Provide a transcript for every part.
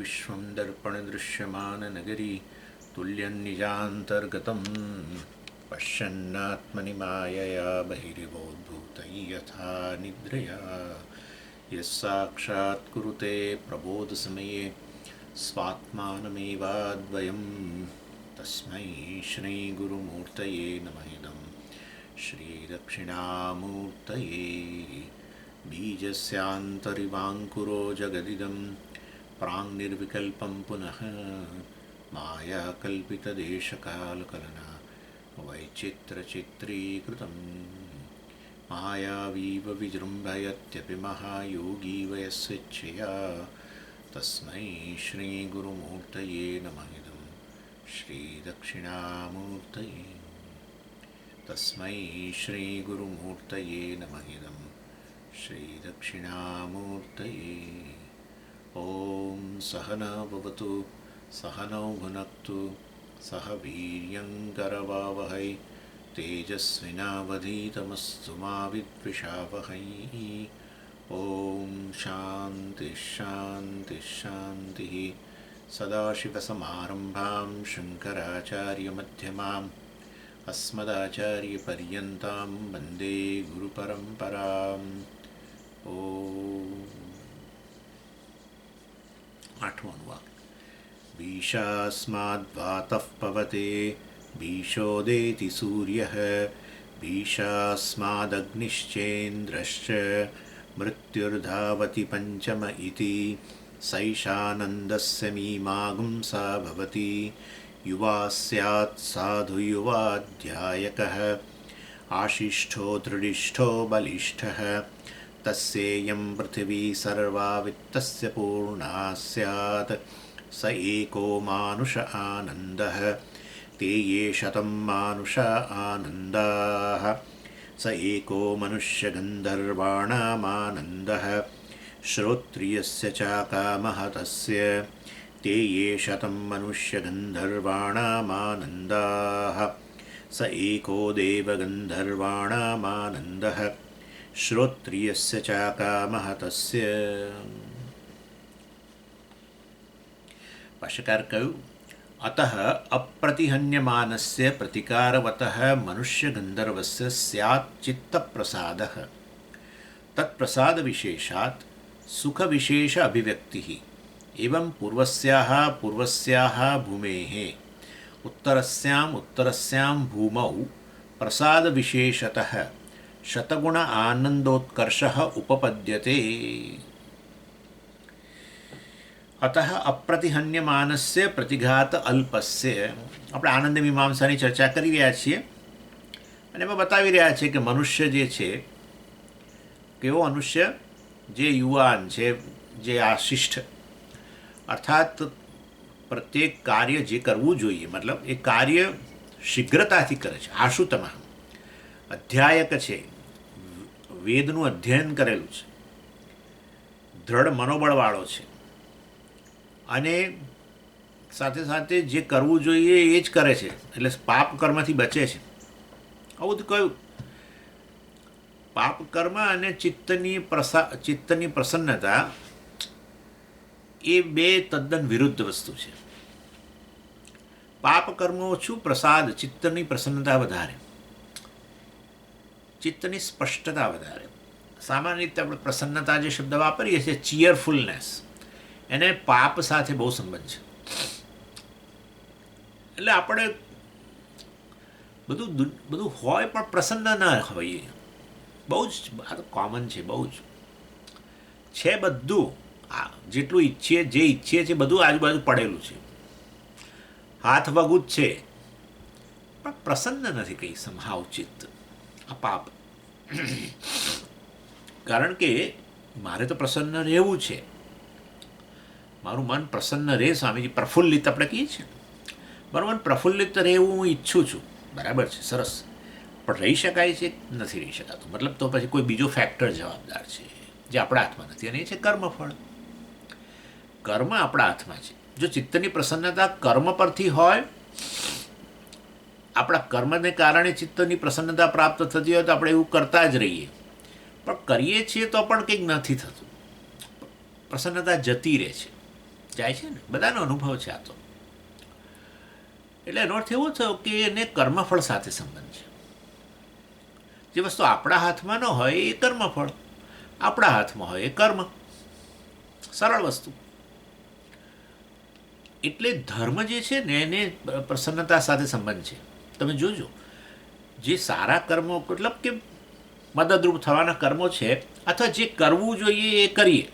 विश्वं दर्पणदृश्यमाननगरी तुल्यन्निजान्तर्गतं पश्यन्नात्मनि मायया बहिरिवोद्भूतै यथा निद्रया यः साक्षात् कुरुते प्रबोधसमये स्वात्मानमेवाद्वयं तस्मै श्रीगुरुमूर्तये नमः इदं श्रीदक्षिणामूर्तये बीजस्यान्तरिवाङ्कुरो जगदिदं प्राङ्निर्विकल्पं पुनः मायाकल्पितदेशकालकलना वैचित्रचित्रीकृतं मायावीव विजृम्भयत्यपि महायोगी वयस्वेच्छया तस्मै श्रीगुरुमूर्तये नमः इदं श्रीदक्षिणामूर्तये तस्मै श्रीगुरुमूर्तये नमः इदं श्रीदक्षिणामूर्तये। ॐ सहना भवतु सहनौ भुनक्तु सह वीर्यङ्करवावहै तेजस्विनावधीतमस्तु मा विद्विषावहै। ॐ शान्तिः शान्तिः शान्तिः। सदाशिवसमारम्भां शङ्कराचार्यमध्यमाम् अस्मदाचार्यपर्यन्तां वन्दे गुरुपरम्पराम्। ॐ आठवां अनुवाक। भीषास्माद्वातः पवते भीषोदेति सूर्यः भीषास्मादग्निश्चेन्द्रश्च मृत्युर्धावति पञ्चम इति सैषानन्दस्य मीमांसा भवति युवा स्यात् साधु युवाध्यायकः आशिष्ठो दृढिष्ठो बलिष्ठः तस्येयं पृथिवी सर्वा वित्तस्य पूर्णा स्यात् स एको मानुष आनन्दः ते ये शतं मानुष आनन्दाः स एको मनुष्यगन्धर्वाणामानन्दः श्रोत्रियस्य चाकामः तस्य ते ये शतं मनुष्यगन्धर्वाणामानन्दाः स एको देवगन्धर्वाणामानन्दः श्रोत्रियस्य चाकामः तस्य। भाष्यकार कह્યું अतः अप्रतिहन्यमानस्य प्रतिकारवतः मनुष्यगन्धर्वस्य स्यात् चित्तप्रसादः तत्प्रसादविशेषात् सुखविशेष अभिव्यक्तिः एवं पूर्वस्याः भूमेः उत्तरस्यां भूमौ प्रसादविशेषतः शतगुण आनंदोत्कर्षः उपपद्यते। अतः अप्रतिहन्यमानस्य प्रतिघात અલ્પસ્ય આપણે આનંદ મીમાંસાની ચર્ચા કરી રહ્યા છીએ અને એમાં બતાવી રહ્યા છે કે મનુષ્ય જે છે કેવો મનુષ્ય જે યુવાન છે જે આશિષ્ટ અર્થાત પ્રત્યેક કાર્ય જે કરવું જોઈએ મતલબ એ કાર્ય શીઘ્રતાથી કરે છે આશુતમઃ અધ્યાયક છે વેદનું અધ્યયન કરેલું છે દૃઢ મનોબળવાળો છે અને સાથે સાથે જે કરવું જોઈએ એ જ કરે છે એટલે પાપ કર્મથી બચે છે. આવું તો કહ્યું પાપ કર્મ અને ચિત્તની પ્રસન્નતા એ બે તદ્દન વિરુદ્ધ વસ્તુ છે. પાપ કર્મ ઓછું પ્રસાદ ચિત્તની પ્રસન્નતા વધારે ચિત્તની સ્પષ્ટતા વધારે. સામાન્ય રીતે આપણે પ્રસન્નતા જે શબ્દ વાપરીએ છીએ ચીયરફુલનેસ એને પાપ સાથે બહુ સંબંધ છે. એટલે આપણે બધું હોય પણ પ્રસન્ન ન હોઈએ બહુ જ આ તો કોમન છે બહુ જ છે બધું આ જેટલું જે ઈચ્છીએ છીએ બધું આજુબાજુ પડેલું છે હાથ વગું જ છે પણ પ્રસન્ન નથી કંઈ સમહાવ ચિત્ત આ પાપ. કારણ કે મારે તો પ્રસન્ન રહેવું છે મારું મન પ્રસન્ન રહે સ્વામીજી પ્રફુલ્લિત આપણે કહીએ છીએ મારું મન પ્રફુલ્લિત રહેવું હું ઈચ્છું છું બરાબર છે સરસ પણ રહી શકાય છે નથી રહી શકાતું મતલબ તો પછી કોઈ બીજો ફેક્ટર જવાબદાર છે જે આપણા હાથમાં નથી અને એ છે કર્મફળ. કર્મ આપણા હાથમાં છે. જો ચિત્તની પ્રસન્નતા કર્મ પરથી હોય આપણા કર્મને કારણે ચિત્તની પ્રસન્નતા પ્રાપ્ત થતી હોય તો આપણે એવું કરતા જ રહીએ પણ કરીએ છીએ તો પણ કંઈક નથી થતું પ્રસન્નતા જતી રહે છે જાય છે ને, બધાનો અનુભવ છે આ તો. એટલે એનો અર્થ એવો થયો કે એને કર્મફળ સાથે સંબંધ છે. જે વસ્તુ આપણા હાથમાં ન હોય એ કર્મફળ, આપણા હાથમાં હોય એ કર્મ. સરળ વસ્તુ. એટલે ધર્મ જે છે ને એને પ્રસન્નતા સાથે સંબંધ છે. તમે જોજો, જે સારા કર્મો મતલબ કે મદદરૂપ થવાના કર્મો છે, અથવા જે કરવું જોઈએ એ કરીએ,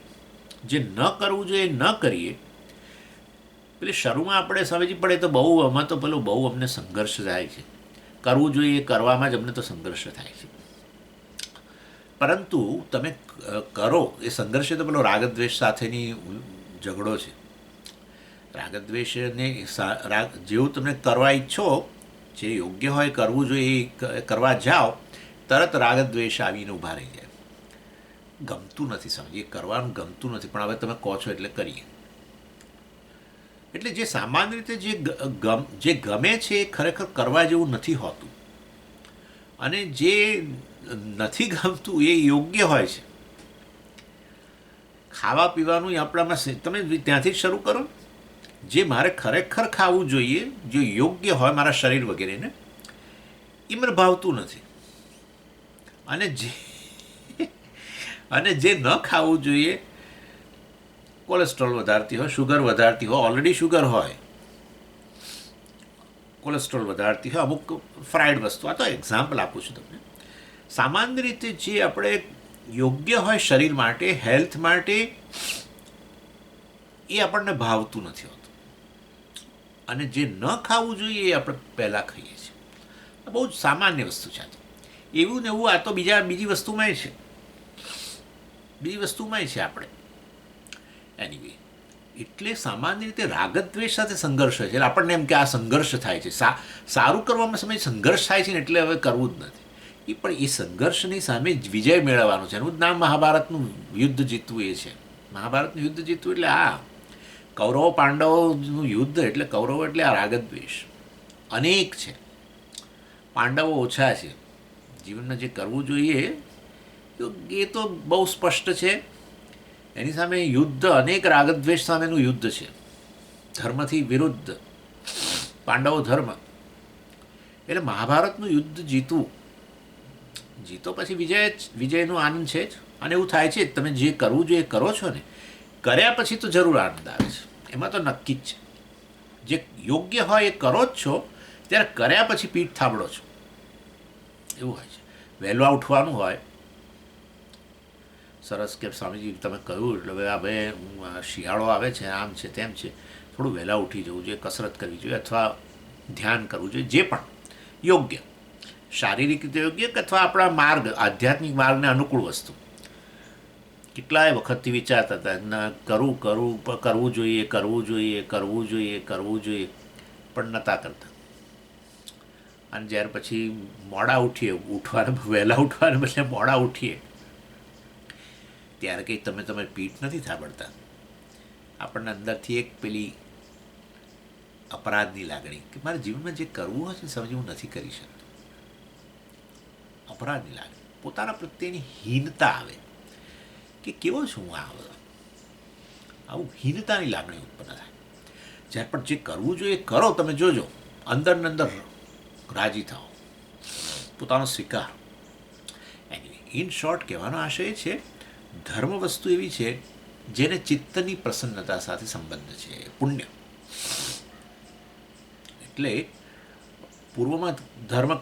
જે ન કરવું જોઈએ એ ન કરીએ. પેલી શરૂમાં આપણે સમજી પડે તો બહુ આમાં તો પેલો બહુ અમને સંઘર્ષ થાય છે. કરવું જોઈએ એ કરવામાં જ અમને તો સંઘર્ષ થાય છે. પરંતુ તમે કરો એ સંઘર્ષ તો પેલો રાગદ્વેષ સાથેની ઝઘડો છે. રાગદ્વેષને જેવું તમે કરવા ઈચ્છો, જે યોગ્ય હોય કરવું જોઈએ એ કરવા જાઓ, તરત રાગદ્વેષ આવીને ઊભા રહી જાય. ગમતું નથી, સમજીએ કરવાનું ગમતું નથી, પણ હવે તમે કહો છો એટલે કરીએ. એટલે જે સામાન્ય રીતે જે ગમે છે એ ખરેખર કરવા જેવું નથી હોતું, અને જે નથી ગમતું એ યોગ્ય હોય છે. ખાવા પીવાનું આપણામાં તમે ત્યાંથી જ શરૂ કરો. જે મારે ખરેખર ખાવું જોઈએ, જે યોગ્ય હોય મારા શરીર વગેરેને, એ મને ભાવતું નથી. અને જે ન ખાવું જોઈએ, કોલેસ્ટ્રોલ વધારતી હોય, શુગર વધારતી હોય, ઓલરેડી શુગર હોય, કોલેસ્ટ્રોલ વધારતી હોય, અમુક ફ્રાઈડ વસ્તુ. આ તો એક્ઝામ્પલ આપું છું તમને. સામાન્ય રીતે જે આપણે યોગ્ય હોય શરીર માટે, હેલ્થ માટે, એ આપણને ભાવતું નથી હોતું. અને જે ન ખાવું જોઈએ એ આપણે પહેલાં ખાઈએ છીએ. આ બહુ જ સામાન્ય વસ્તુ છે. એવું ને એવું આ તો બીજી વસ્તુમાંય છે. બીજી વસ્તુમાંય છે આપણે. એનીવે, એટલે સામાન્ય રીતે રાગદ્વેષ સાથે સંઘર્ષ હોય છે. એટલે આપણને એમ કે આ સંઘર્ષ થાય છે, સારું કરવામાં સમય સંઘર્ષ થાય છે ને, એટલે હવે કરવું જ નથી. પણ એ સંઘર્ષની સામે વિજય મેળવવાનો છે. એનું જ નામ મહાભારતનું યુદ્ધ જીતવું એ છે. મહાભારતનું યુદ્ધ જીતવું એટલે આ કૌરવો પાંડવોનું યુદ્ધ. એટલે કૌરવો એટલે આ રાગદ્વેષ અનેક છે, પાંડવો ઓછા છે. જીવનમાં જે કરવું જોઈએ એ તો બહુ સ્પષ્ટ છે. એની સામે યુદ્ધ અનેક રાગદ્વેષ સામેનું યુદ્ધ છે. ધર્મથી વિરુદ્ધ, પાંડવો ધર્મ. એટલે મહાભારતનું યુદ્ધ જીતો પછી વિજયનો આનંદ છે જ. અને એવું થાય છે, તમે જે કરવું જોઈએ એ કરો છો ને, કર્યા પછી તો જરૂર આનંદ આવે છે. એમાં તો નક્કી જ છે. જે યોગ્ય હોય એ કરો જ છો, ત્યારે કર્યા પછી પીઠ થાબડો છો, એવું હોય છે. વહેલા ઉઠવાનું હોય, સરસ કે સ્વામીજી તમે કહ્યું એટલે હવે શિયાળો આવે છે, આમ છે તેમ છે, થોડું વહેલા ઉઠી જવું જોઈએ, કસરત કરવી જોઈએ, અથવા ધ્યાન કરવું જોઈએ. જે પણ યોગ્ય, શારીરિક રીતે યોગ્ય કે અથવા આપણા માર્ગ, આધ્યાત્મિક માર્ગને અનુકૂળ વસ્તુ. કેટલાય વખતથી વિચારતા હતા કરવું જોઈએ, પણ નહોતા કરતા. અને જ્યારે પછી મોડા વહેલા ઉઠવાને બદલે મોડા ઉઠીએ, ત્યારે કંઈ તમે પીઠ નથી થાબડતા. આપણને અંદરથી એક પેલી અપરાધની લાગણી કે મારા જીવનમાં જે કરવું હોય છે સમજી હું નથી કરી શકતો. અપરાધની લાગણી, પોતાના પ્રત્યેની હીનતા આવે કે કેવો છું હું. આવું હીનતાની લાગણી ઉત્પન્ન થાય. જ્યારે પણ જે કરવું જોઈએ કરો, તમે જોજો અંદર ને અંદર રાજી થાઓ, પોતાનો સ્વીકાર. ઇન શોર્ટ કહેવાનો આશય છે, ધર્મ વસ્તુ એવી છે જેને ચિત્તની પ્રસન્નતા સાથે સંબંધ છે. પુણ્ય એટલે પૂર્વમાં ધર્મ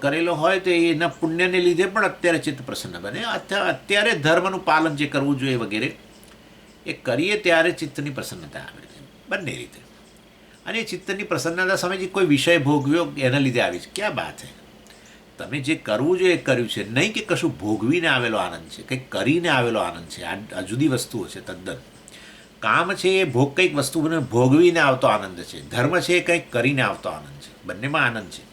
કરેલો હોય તો એના પુણ્યને લીધે પણ અત્યારે ચિત્ત પ્રસન્ન બને. અત્યારે ધર્મનું પાલન જે કરવું જોઈએ વગેરે એ કરીએ ત્યારે ચિત્તની પ્રસન્નતા આવે છે, બંને રીતે. અને એ ચિત્તની પ્રસન્નતા સમજી કોઈ વિષય ભોગવ્યો એના લીધે આવી છે, ક્યાં વાત છે. તમે જે કરવું જોઈએ એ કર્યું છે, નહીં કે કશું ભોગવીને આવેલો આનંદ છે, કંઈક કરીને આવેલો આનંદ છે. આ જુદી વસ્તુઓ છે તદ્દન. કામ છે એ કંઈક વસ્તુને ભોગવીને આવતો આનંદ છે. ધર્મ છે એ કંઈક કરીને આવતો આનંદ છે. બંનેમાં આનંદ છે,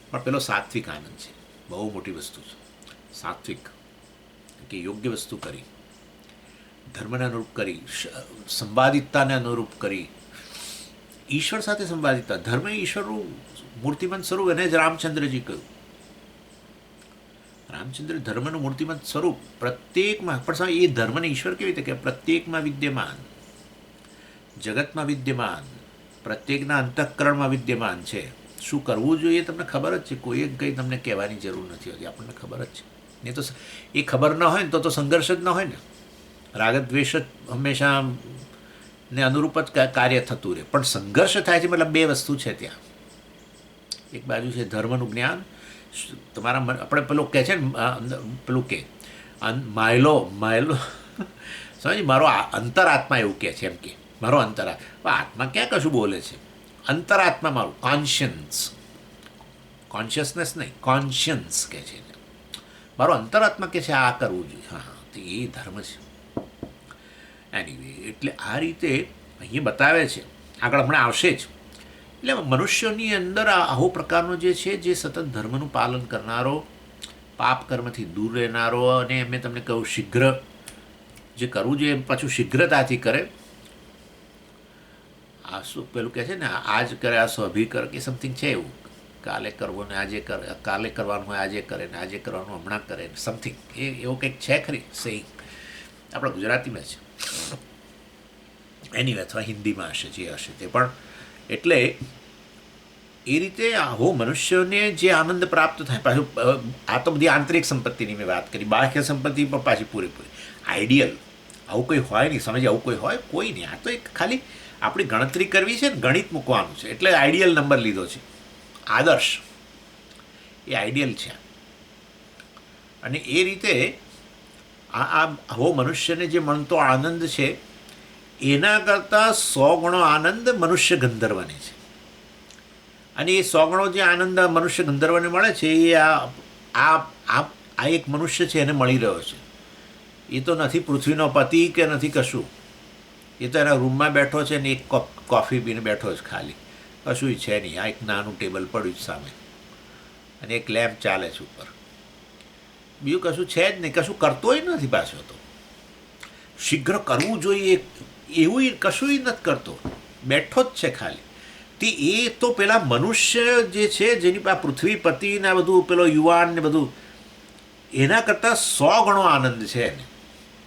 પણ પેલો સાત્વિક આનંદ છે. બહુ મોટી વસ્તુ છે સાત્વિક, કે યોગ્ય વસ્તુ કરી, ધર્મને અનુરૂપ કરી, સંવાદિતતાને અનુરૂપ કરી, ઈશ્વર સાથે સંવાદિતતા. ધર્મ ઈશ્વરનું મૂર્તિમંત સ્વરૂપ, એને જ રામચંદ્રજી કહ્યું. રામચંદ્ર ધર્મનું મૂર્તિમંત સ્વરૂપ પ્રત્યેકમાં. પણ એ ધર્મને ઈશ્વર કેવી રીતે કે પ્રત્યેકમાં વિદ્યમાન. જગતમાં વિદ્યમાન, પ્રત્યેકના અંતઃકરણમાં વિદ્યમાન છે. શું કરવું જોઈએ તમને ખબર જ છે, કોઈએ કંઈ તમને કહેવાની જરૂર નથી હોતી, આપણને ખબર જ છે. નહીં તો એ ખબર ન હોય ને તો સંઘર્ષ જ ન હોય ને. રાગદ્વેષ જ હંમેશા ને અનુરૂપ જ કાર્ય થતું રહે. પણ સંઘર્ષ થાય છે, મતલબ બે વસ્તુ છે ત્યાં. એક બાજુ છે ધર્મનું જ્ઞાન, તમારા આપણે પેલું કહે છે ને, પેલું કે માયલો માયલો સમજ, મારો અંતરાત્મા એવું કહે છે, એમ કે મારો આત્મા ક્યાં કશું બોલે છે. અંતરાત્મા મારું કોન્શિયસનેસ નહીં, કોન્શિયન્સ કહે છે. મારો અંતરાત્મા કહે છે આ કરવું જોઈએ. હા હા, તો એ ધર્મ છે. એનીવે, એટલે આ રીતે અહીંયા બતાવે છે, આગળ હમણાં આવશે જ. એટલે મનુષ્યોની અંદર આવો પ્રકારનો જે છે, જે સતત ધર્મનું પાલન કરનારો, પાપ કર્મથી દૂર રહેનારો, અને મેં તમને કહ્યું શીઘ્ર જે કરવું જોઈએ પાછું શીઘ્રતાથી કરે. આ શું પેલું કહે છે ને, આજ કરે આ સ્વભી કર કે સમથિંગ છે એવું. કાલે કરવો ને આજે કરે, કાલે કરવાનું હોય આજે કરે ને આજે કરવાનું હમણાં કરે ને સમથિંગ એવું કંઈક છે ખરી સહી, આપણા ગુજરાતીમાં છે એની અથવા હિન્દીમાં હશે, જે હશે તે. પણ એટલે એ રીતે આવો મનુષ્યોને જે આનંદ પ્રાપ્ત થાય, પાછું આ તો બધી આંતરિક સંપત્તિની મેં વાત કરી, બાહ્ય સંપત્તિ પણ પાછી પૂરેપૂરી આઈડિયલ આવું કોઈ હોય નહીં. સમજ, આવું કોઈ હોય કોઈ નહીં. આ તો એક ખાલી આપણી ગણતરી કરવી છે ને, ગણિત મૂકવાનું છે, એટલે આઈડિયલ નંબર લીધો છે. આદર્શ એ આઈડિયલ છે. અને એ રીતે આવો મનુષ્યને જે મળતો આનંદ છે એના કરતાં 100 ગણો આનંદ મનુષ્ય ગંધર્વને છે. અને એ 100 ગણો જે આનંદ મનુષ્ય ગંધર્વને મળે છે એ આ એક મનુષ્ય છે એને મળી રહ્યો છે. એ તો નથી પૃથ્વીનો પતિ કે નથી કશું. એ તો એના રૂમમાં બેઠો છે ને એક કપ કોફી પીને બેઠો છે ખાલી, કશું છે નહીં. આ એક નાનું ટેબલ પડ્યું જ સામે અને એક લેમ્પ ચાલે છે ઉપર, બીજું કશું છે જ નહીં. કશું કરતોય નથી પાછો. તો શીઘ્ર કરવું જોઈએ એવું કશું નથી કરતો, બેઠો જ છે ખાલી. તે એ તો પેલા મનુષ્ય જે છે જેની પાસે પૃથ્વી પતિ ને આ બધું પેલો યુવાન ને બધું, એના કરતાં 100 ગણો આનંદ છે એને.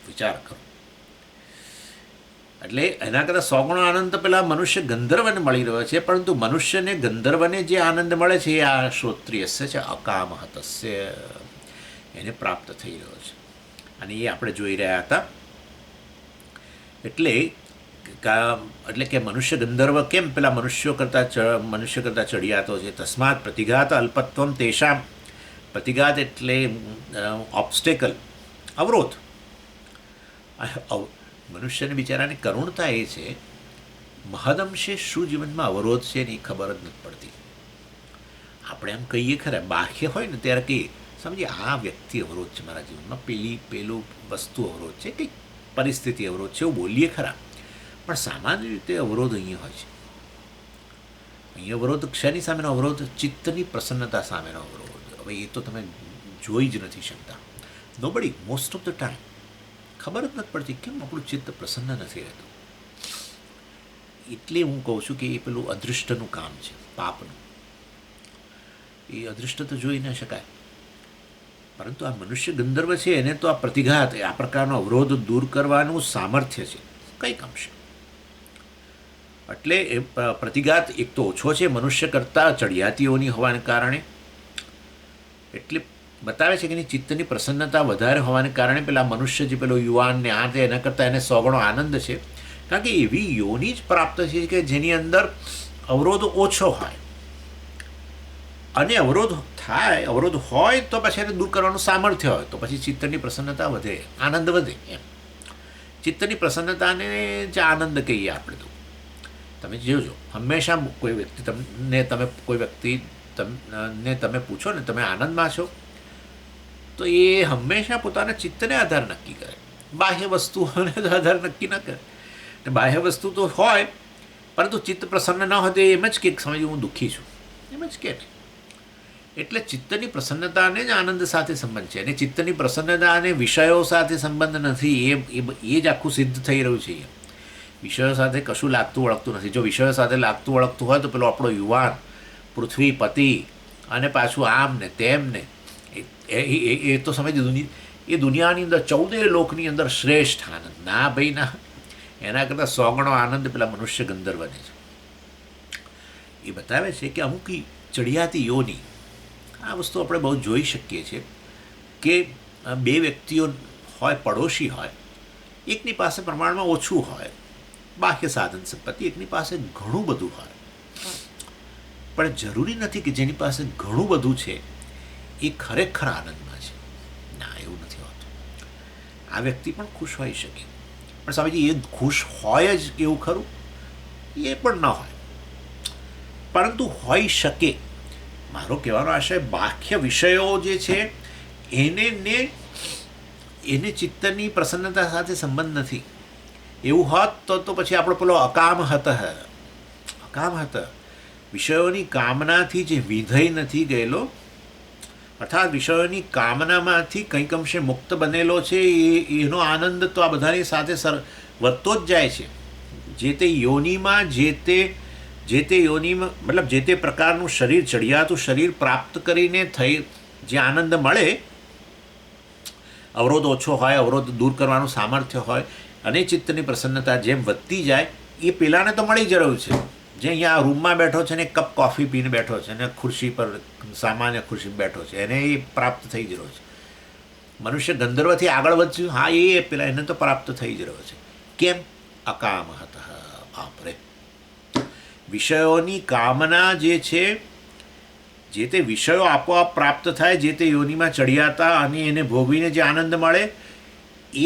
વિચાર કરો. એટલે એના કરતાં 100 ગણો આનંદ તો પેલા મનુષ્ય ગંધર્વને મળી રહ્યો છે. પરંતુ મનુષ્યને ગંધર્વને જે આનંદ મળે છે એ આ શ્રોત્રિયસ્ય છે, અકામહતસ્ય, એને પ્રાપ્ત થઈ રહ્યો છે. અને એ આપણે જોઈ રહ્યા હતા. એટલે કે મનુષ્ય ગંધર્વ કેમ પેલા મનુષ્ય કરતાં ચડિયાતો છે. તસ્માત પ્રતિઘાત અલ્પત્વમ તેષામ. પ્રતિઘાત એટલે ઓબ્સ્ટેકલ, અવરોધ. મનુષ્યને બિચારાને કરુણતા એ છે, મહદઅંશે શું જીવનમાં અવરોધ છે ને એ ખબર જ નથી પડતી. આપણે એમ કહીએ ખરા, બાહ્ય હોય ને ત્યારે કહીએ સમજીએ આ વ્યક્તિ અવરોધ છે મારા જીવનમાં, પેલું વસ્તુ અવરોધ છે, કંઈક પરિસ્થિતિ અવરોધ છે, એવું બોલીએ ખરા. પણ સામાન્ય રીતે અવરોધ અહીંયા હોય છે. અહીંયા અવરોધ ક્ષયની સામેનો અવરોધ, ચિત્તની પ્રસન્નતા સામેનો અવરોધ. હવે એ તો તમે જોઈ જ નથી શકતા. Nobody, most of the time ખબર જ નથી પડતી કેમ આપણું ચિત્ત પ્રસન્ન નથી રહેતું. એટલે હું કહું છું કે એ પેલું અદૃષ્ટનું કામ છે, પાપનું. એ અદૃષ્ટ તો જોઈ ન શકાય. પરંતુ આ મનુષ્ય ગંધર્વ છે એને તો આ પ્રતિઘાત, આ પ્રકારનો અવરોધ દૂર કરવાનું સામર્થ્ય છે કંઈક અંશે. એટલે એ પ્રતિઘાત એક તો ઓછો છે મનુષ્ય કરતાં ચડિયાતીઓની હોવાને કારણે. એટલે બતાવે છે કે એની ચિત્તની પ્રસન્નતા વધારે હોવાને કારણે પેલા મનુષ્ય જે પેલો યુવાનને આ તે એના કરતાં એને 100 ગણો આનંદ છે. કારણ કે એવી યોની જ પ્રાપ્ત છે કે જેની અંદર અવરોધ ઓછો હોય. અને અવરોધ હોય તો પછી એને દૂર કરવાનું સામર્થ્ય હોય તો પછી ચિત્તની પ્રસન્નતા વધે, આનંદ વધે. એમ ચિત્તની પ્રસન્નતાને જે આનંદ કહીએ આપણે. તો તમે જોજો, હંમેશા કોઈ વ્યક્તિને તમે પૂછો ને તમે આનંદમાં છો, તો એ હંમેશા પોતાના ચિત્તને આધાર નક્કી કરે, બાહ્ય વસ્તુઓને તો આધાર નક્કી ન કરે. ને બાહ્ય વસ્તુ તો હોય પરંતુ ચિત્ત પ્રસન્ન ન હોય તો એમ જ કે સમજ હું દુઃખી છું, એમ જ કે. એટલે ચિત્તની પ્રસન્નતાને જ આનંદ સાથે સંબંધ છે. અને ચિત્તની પ્રસન્નતા અને વિષયો સાથે સંબંધ નથી. એ જ આખું સિદ્ધ થઈ રહ્યું છે. વિષયો સાથે કશું લાગતું વળગતું નથી. જો વિષયો સાથે લાગતું વળગતું હોય તો પેલો આપણો યુવાન પૃથ્વી પતિ અને પાછું આમ ને તેમ ને એ તો સમજ એ દુનિયાની અંદર 14 લોકની અંદર શ્રેષ્ઠ આનંદ. ના ભાઈ ના, એના કરતાં 100 ગણો આનંદ પેલા મનુષ્ય ગંધર્વને છે. એ બતાવે છે કે અમુક ચડિયાતી યોની, આ વસ્તુ આપણે બહુ જોઈ શકીએ છીએ કે બે વ્યક્તિઓ હોય, પડોશી હોય, એકની પાસે પ્રમાણમાં ઓછું હોય બાહ્ય સાધન સંપત્તિ, એકની પાસે ઘણું બધું હોય. પણ જરૂરી નથી કે જેની પાસે ઘણું બધું છે એ ખરેખર આનંદમાં છે. ના, એવું નથી હોતું. આ વ્યક્તિ પણ ખુશ હોઈ શકે, પણ સ્વામીજી એ ખુશ હોય જ એવું ખરું? એ પણ ન હોય, પરંતુ હોઈ શકે. મારો કહેવાનો આશય બાહ્ય વિષયો જે છે એને ચિત્તની પ્રસન્નતા સાથે સંબંધ નથી. એવું હોત તો પછી આપણો પેલો અકામહત વિષયોની કામનાથી જે વિધેય નથી ગયેલો, અર્થાત વિષયોની કામનામાંથી કંઈક અંશે મુક્ત બનેલો છે, એનો આનંદ તો આ બધાની સાથે વધતો જ જાય છે. જે તે યોનિમાં મતલબ જે તે પ્રકારનું શરીર, ચડિયાતું શરીર પ્રાપ્ત કરીને થઈ જે આનંદ મળે, અવરોધ ઓછો હોય, અવરોધ દૂર કરવાનું સામર્થ્ય હોય અને ચિત્તની પ્રસન્નતા જેમ વધતી જાય, એ પેલાને તો મળી જ રહ્યું છે. જે અહીંયા રૂમમાં બેઠો છે ને એક કપ કોફી પીને બેઠો છે અને ખુરશી પર, સામાન્ય ખુરશી પર બેઠો છે, એને એ પ્રાપ્ત થઈ જ રહ્યો છે. મનુષ્ય ગંધર્વથી આગળ વધ્યું, હા, એ પેલા એને તો પ્રાપ્ત થઈ જ રહ્યો છે. કેમ? અકામહત. બાપરે, વિષયોની કામના જે છે, જે તે વિષયો આપોઆપ પ્રાપ્ત થાય, જે તે યોનિમાં ચડિયાતા અને એને ભોગવીને જે આનંદ મળે,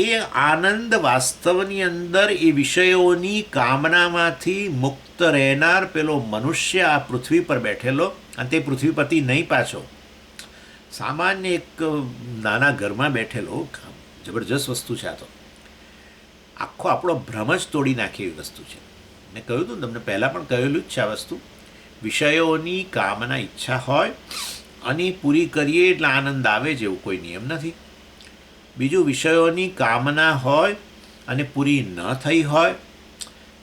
એ આનંદ વાસ્તવની અંદર એ વિષયોની કામનામાંથી મુક્ત રહેનાર પેલો મનુષ્ય આ પૃથ્વી પર બેઠેલો, અને તે પૃથ્વીપતિ નહીં પાછો, સામાન્ય એક નાના ઘરમાં બેઠેલો, જબરજસ્ત વસ્તુ છે. આ તો આખો આપણો ભ્રમ જ તોડી નાખે એવી વસ્તુ છે. મેં કહ્યું હતું, તમને પહેલાં પણ કહેલું જ છે આ વસ્તુ. વિષયોની કામના ઈચ્છા હોય અને પૂરી કરીએ એટલે આનંદ આવે જેવું કોઈ નિયમ નથી. બીજું, વિષયોની કામના હોય અને પૂરી ન થઈ હોય,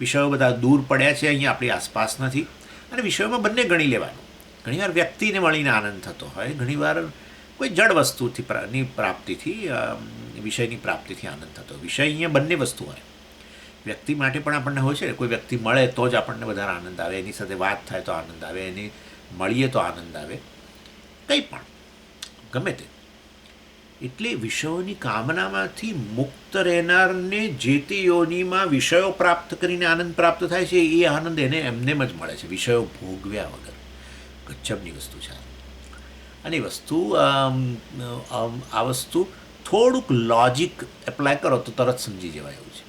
વિષયો બધા દૂર પડ્યા છે, અહીંયા આપણી આસપાસ નથી, અને વિષયોમાં બંને ગણી લેવાનું. ઘણીવાર વ્યક્તિને મળીને આનંદ થતો હોય, ઘણીવાર કોઈ જડ વસ્તુની પ્રાપ્તિથી, વિષયની પ્રાપ્તિથી આનંદ થતો હોય. વિષય અહીંયા બંને વસ્તુ હોય. વ્યક્તિ માટે પણ આપણને હોય છે, કોઈ વ્યક્તિ મળે તો જ આપણને વધારે આનંદ આવે, એની સાથે વાત થાય તો આનંદ આવે, એને મળીએ તો આનંદ આવે, કંઈ પણ ગમે તે. એટલે વિષયોની કામનામાંથી મુક્ત રહેનારને જે તે યોનિમાં વિષયો પ્રાપ્ત કરીને આનંદ પ્રાપ્ત થાય છે, એ આનંદ એને એમનેમ જ મળે છે, વિષયો ભોગવ્યા વગર. ગજબની વસ્તુ છે. અને વસ્તુ આ વસ્તુ થોડુંક લોજિક એપ્લાય કરો તો તરત સમજી જવાય એવું છે.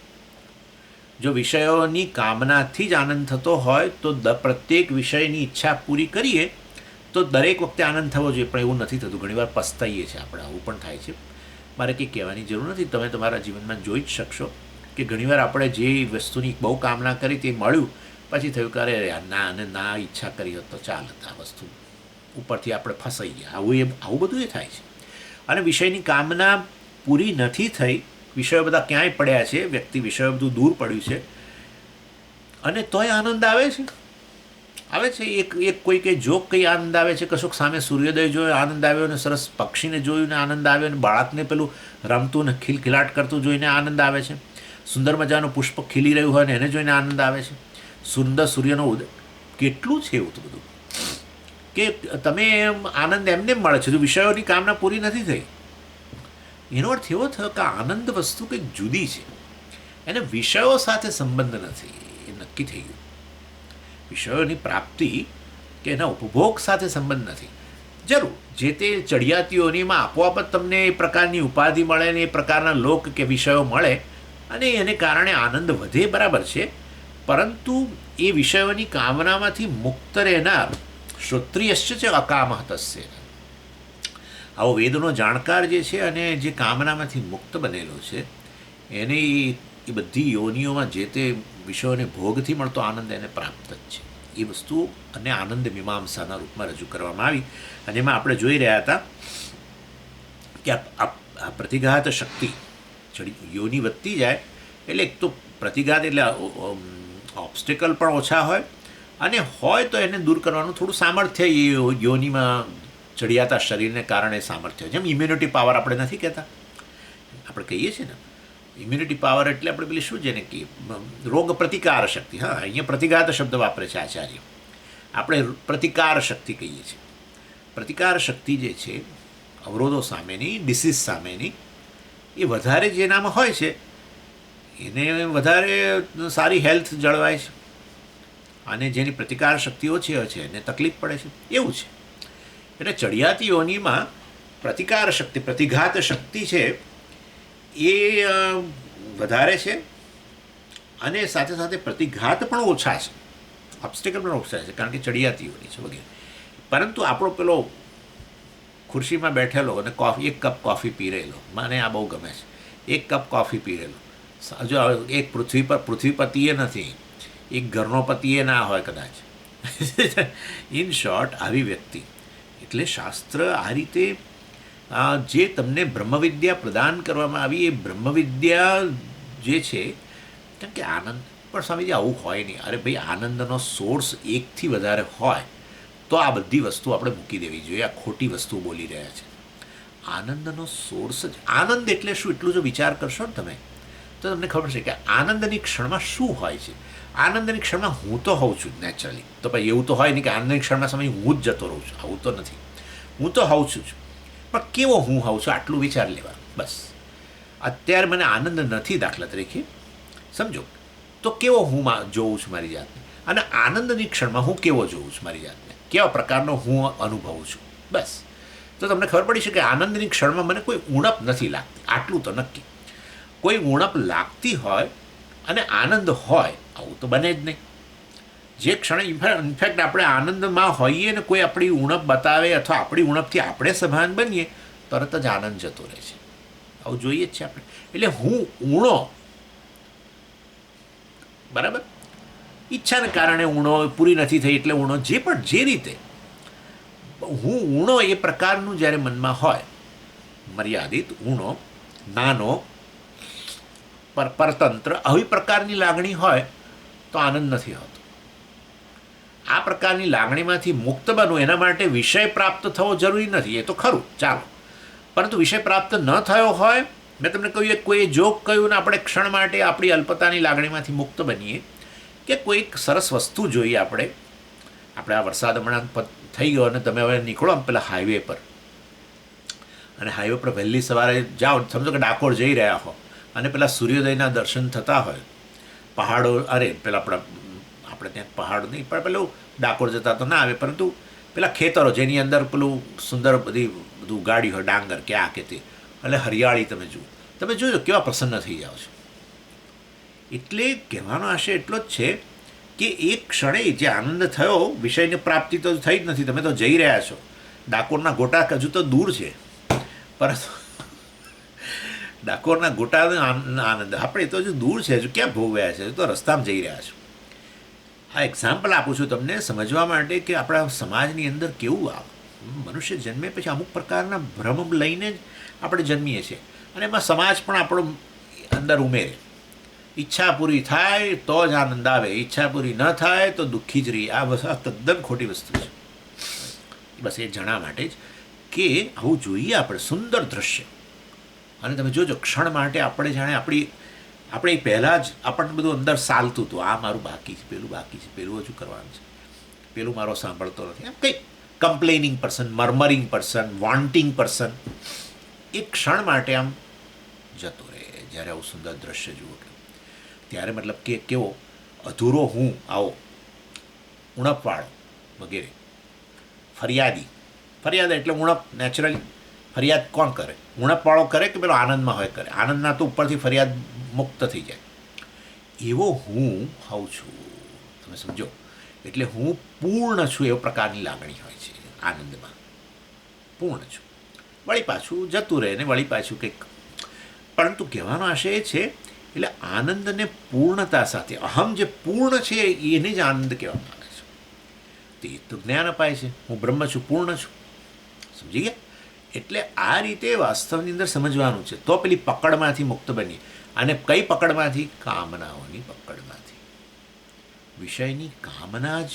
જો વિષયોની કામનાથી જ આનંદ થતો હોય તો પ્રત્યેક વિષયની ઈચ્છા પૂરી કરીએ તો દરેક વખતે આનંદ થવો જોઈએ, પણ એવું નથી થતું. ઘણીવાર પસ્તાઈએ છીએ આપણે, આવું પણ થાય છે. મારે કંઈ કહેવાની જરૂર નથી, તમે તમારા જીવનમાં જોઈ જ શકશો કે ઘણીવાર આપણે જે વસ્તુની બહુ કામના કરી તે મળ્યું, પછી થયું કે અરે ના, અને ના ઈચ્છા કરી હોત તો ચાલત, આ વસ્તુ ઉપરથી આપણે ફસાઈ ગયા. આવું બધું એ થાય છે. અને વિષયની કામના પૂરી નથી થઈ, વિષયો બધા ક્યાંય પડ્યા છે, વ્યક્તિ વિષયો બધું દૂર પડ્યું છે, અને તોય આનંદ આવે છે. એક કોઈ કંઈ જોક કંઈ આનંદ આવે છે, કશુંક સામે સૂર્યોદય જોયો આનંદ આવ્યો, ને સરસ પક્ષીને જોયું ને આનંદ આવ્યો, ને બાળકને પેલું રમતું ને ખિલખિલાટ કરતું જોઈને આનંદ આવે છે, સુંદર મજાનું પુષ્પ ખીલી રહ્યું હોય ને એને જોઈને આનંદ આવે છે, સુંદર સૂર્યનો ઉદય, કેટલું છે એવું તો બધું, કે તમે આનંદ એમને મળે છે. જો વિષયોની કામના પૂરી નથી થઈ, એનો અર્થ એવો થયો કે આનંદ વસ્તુ કંઈક જુદી છે, એને વિષયો સાથે સંબંધ નથી, એ નક્કી થઈ ગયું. વિષયોની પ્રાપ્તિ કે એના ઉપભોગ સાથે સંબંધ નથી. જરૂર જે તે ચડિયાતીઓનીમાં આપોઆપ જ તમને એ પ્રકારની ઉપાધિ મળે ને એ પ્રકારના લોક કે વિષયો મળે અને એને કારણે આનંદ વધે, બરાબર છે, પરંતુ એ વિષયોની કામનામાંથી મુક્ત રહેનાર શ્રોત્રિયશ્ચ છે અકામહતસ્ય, આવો વેદનો જાણકાર જે છે અને જે કામનામાંથી મુક્ત બનેલો છે, એને એ બધી યોનિઓમાં જે તે વિષયોને ભોગથી મળતો આનંદ એને પ્રાપ્ત જ છે. એ વસ્તુ અને આનંદ મીમાંસાના રૂપમાં રજૂ કરવામાં આવી, અને એમાં આપણે જોઈ રહ્યા હતા કે આ પ્રતિઘાત શક્તિ યોની વધતી જાય એટલે એક તો પ્રતિઘાત એટલે ઓબ્સ્ટેકલ પણ ઓછા હોય, અને હોય તો એને દૂર કરવાનું થોડું સામર્થ્ય એ યોનિમાં ચડિયાતા શરીરને કારણે સામર્થ્ય, જેમ ઇમ્યુનિટી પાવર આપણે નથી કહેતા, આપણે કહીએ છીએ ને, ઇમ્યુનિટી પાવર એટલે આપણે પેલી શું છે ને કે રોગ પ્રતિકાર શક્તિ. હા, અહીંયા પ્રતિઘાત શબ્દ વાપરે છે આચાર્ય. આપણે પ્રતિકાર શક્તિ કહીએ છીએ. પ્રતિકાર શક્તિ જે છે અવરોધો સામેની, ડિસીઝ સામેની, એ વધારે જેનામાં હોય છે એને વધારે સારી હેલ્થ જળવાય છે, અને જેની પ્રતિકાર શક્તિ ઓછી હોય છે એને તકલીફ પડે છે, એવું છે. એટલે ચડિયાતી યોનિમાં પ્રતિકાર શક્તિ, પ્રતિઘાત શક્તિ છે એ વધારે છે, અને સાથે સાથે પ્રતિઘાત પણ ઓછા છે, ઓબ્સ્ટેકલ પણ ઓછા છે, કારણ કે ચડિયાતી યોની છે વગેરે. પરંતુ આપણો પેલો ખુરશીમાં બેઠેલો અને એક કપ કોફી પી રહેલો, મને આ બહુ ગમે છે. એક કપ કોફી પી રહેલો, જો એક પૃથ્વી પતિએ નથી, એક ઘરનો પતિએ ના હોય કદાચ. ઇન શોર્ટ, આવી વ્યક્તિ. એટલે શાસ્ત્ર આ રીતે જે તમને બ્રહ્મવિદ્યા પ્રદાન કરવામાં આવી, એ બ્રહ્મવિદ્યા જે છે, કેમ કે આનંદ પણ સ્વામીજી આવું હોય નહીં. અરે ભાઈ, આનંદનો સોર્સ એકથી વધારે હોય તો આ બધી વસ્તુ આપણે મૂકી દેવી જોઈએ. આ ખોટી વસ્તુ બોલી રહ્યા છે. આનંદનો સોર્સ જ આનંદ એટલે શું, એટલું જો વિચાર કરશો ને તમે, તો તમને ખબર છે કે આનંદની ક્ષણમાં શું હોય છે. આનંદની ક્ષણમાં હું તો હોઉં છું નેચરલી. તો ભાઈ એવું તો હોય નહીં કે આનંદની ક્ષણમાં સમય હું જ જતો રહું છું. આવું તો નથી. હું તો હોઉં છું જ, પણ કેવો હું હોઉં છું આટલું વિચાર લેવાનું બસ. અત્યારે મને આનંદ નથી, દાખલા તરીકે સમજો, તો કેવો હું જોઉં છું મારી જાતને, અને આનંદની ક્ષણમાં હું કેવો જોઉં છું મારી જાતને, કેવા પ્રકારનો હું અનુભવું છું, બસ. તો તમને ખબર પડી છે કે આનંદની ક્ષણમાં મને કોઈ ઉણપ નથી લાગતી, આટલું તો નક્કી. કોઈ ઉણપ લાગતી હોય અને આનંદ હોય, આવું તો બને જ નહીં. જે ક્ષણે ઇનફેક્ટ આપણે આનંદમાં હોઈએ ને કોઈ આપણી ઉણપ બતાવે અથવા આપણી ઉણપથી આપણે સભાન બનીએ, તરત જ આનંદ જતો રહે છે. આવું જોઈએ જ છે આપણે. એટલે હું ઊણો, બરાબર, ઈચ્છાને કારણે ઊણો, પૂરી નથી થઈ એટલે ઊણો, જે પણ જે રીતે હું ઊણો એ પ્રકારનું જ્યારે મનમાં હોય, મર્યાદિત, ઊણો, નાનો, પરતંત્ર, આવી પ્રકારની લાગણી હોય તો આનંદ નથી હોતો. આ પ્રકારની લાગણીમાંથી મુક્ત બનવું, એના માટે વિષય પ્રાપ્ત થવો જરૂરી નથી, એ તો ખરું, ચાલો. પરંતુ વિષય પ્રાપ્ત ન થયો હોય, મેં તમને કહ્યું કોઈએ જોક કહ્યું ને આપણે ક્ષણ માટે આપણી અલ્પતાની લાગણીમાંથી મુક્ત બનીએ, કે કોઈક સરસ વસ્તુ જોઈએ આપણે આ વરસાદ હમણાં થઈ ગયો અને તમે હવે નીકળો આમ પેલા હાઈવે પર, અને હાઈવે પર વહેલી સવારે જાઓ, સમજો કે ડાકોર જઈ રહ્યા હો, અને પેલા સૂર્યોદયના દર્શન થતા હોય, પહાડો, અરે પેલા આપણે ત્યાં પહાડ નહીં પણ પેલું ડાકોર જતા તો ના આવે, પરંતુ પેલા ખેતરો જેની અંદર પેલું સુંદર બધું ગાડી હોય, ડાંગર કે આ કે તે, એટલે હરિયાળી તમે જોજો કેવા પ્રસન્ન થઈ જાઓ છો. એટલે કહેવાનો આશય એટલો જ છે કે એક ક્ષણે જે આનંદ થયો, વિષયની પ્રાપ્તિ તો થઈ જ નથી, તમે તો જઈ રહ્યા છો. ડાકોરના ગોટા હજુ તો દૂર છે, પરંતુ ડાકોરના ગોટાનો આનંદ આપણે તો હજુ દૂર છે, હજુ ક્યાં ભોગવ્યા છે, હજુ તો રસ્તામાં જઈ રહ્યા છો. આ એક્ઝામ્પલ આપું છું તમને સમજવા માટે કે આપણા સમાજની અંદર કેવું આવે. મનુષ્ય જન્મે પછી અમુક પ્રકારના ભ્રમ લઈને જ આપણે જન્મીએ છીએ, અને એમાં સમાજ પણ આપણો અંદર ઉમેરે. ઈચ્છા પૂરી થાય તો જ આનંદ આવે, ઈચ્છા પૂરી ન થાય તો દુઃખી જ રહીએ. આ તદ્દન ખોટી વસ્તુ છે. બસ એ જણાવવા માટે જ કે આવું જોઈએ આપણે, સુંદર દ્રશ્ય. અને તમે જોજો ક્ષણ માટે આપણે જાણે આપણે પહેલાં જ આપણને બધું અંદર ચાલતું હતું, આ મારું બાકી છે, પેલું બાકી છે, પેલું હજુ કરવાનું છે, પેલું મારો સાંભળતો નથી, એમ કંઈક complaining person, murmuring person, wanting person એક ક્ષણ માટે આમ જતો રહે જ્યારે આવું સુંદર દ્રશ્ય જુઓ. ત્યારે મતલબ કે કેવો અધૂરો હું, આવો ઉણપવાળો વગેરે, ફરિયાદ એટલે ઉણપ. નેચરલી ફરિયાદ કોણ કરે? ઉણપવાળો કરે કે પેલો આનંદમાં હોય કરે? આનંદના તો ઉપરથી ફરિયાદ મુક્ત થઈ જાય. એવો હું હોઉં છું, તમે સમજો. એટલે હું પૂર્ણ છું એવો પ્રકારની લાગણી હોય છે આનંદમાં. પૂર્ણ છું, વળી પાછું જતું રહે ને વળી પાછું કંઈક. પરંતુ કહેવાનો આશય એ છે, એટલે આનંદને પૂર્ણતા સાથે, અહમ જે પૂર્ણ છે એને જ આનંદ કહેવામાં આવે છે. તે તો જ્ઞાન અપાય છે, હું બ્રહ્મ છું, પૂર્ણ છું. સમજી ગયા? એટલે આ રીતે વાસ્તવની અંદર સમજવાનું છે, તો પેલી પકડમાંથી મુક્ત બનીએ. અને કઈ પકડમાંથી? કામનાઓની પકડમાંથી. વિષયની કામના જ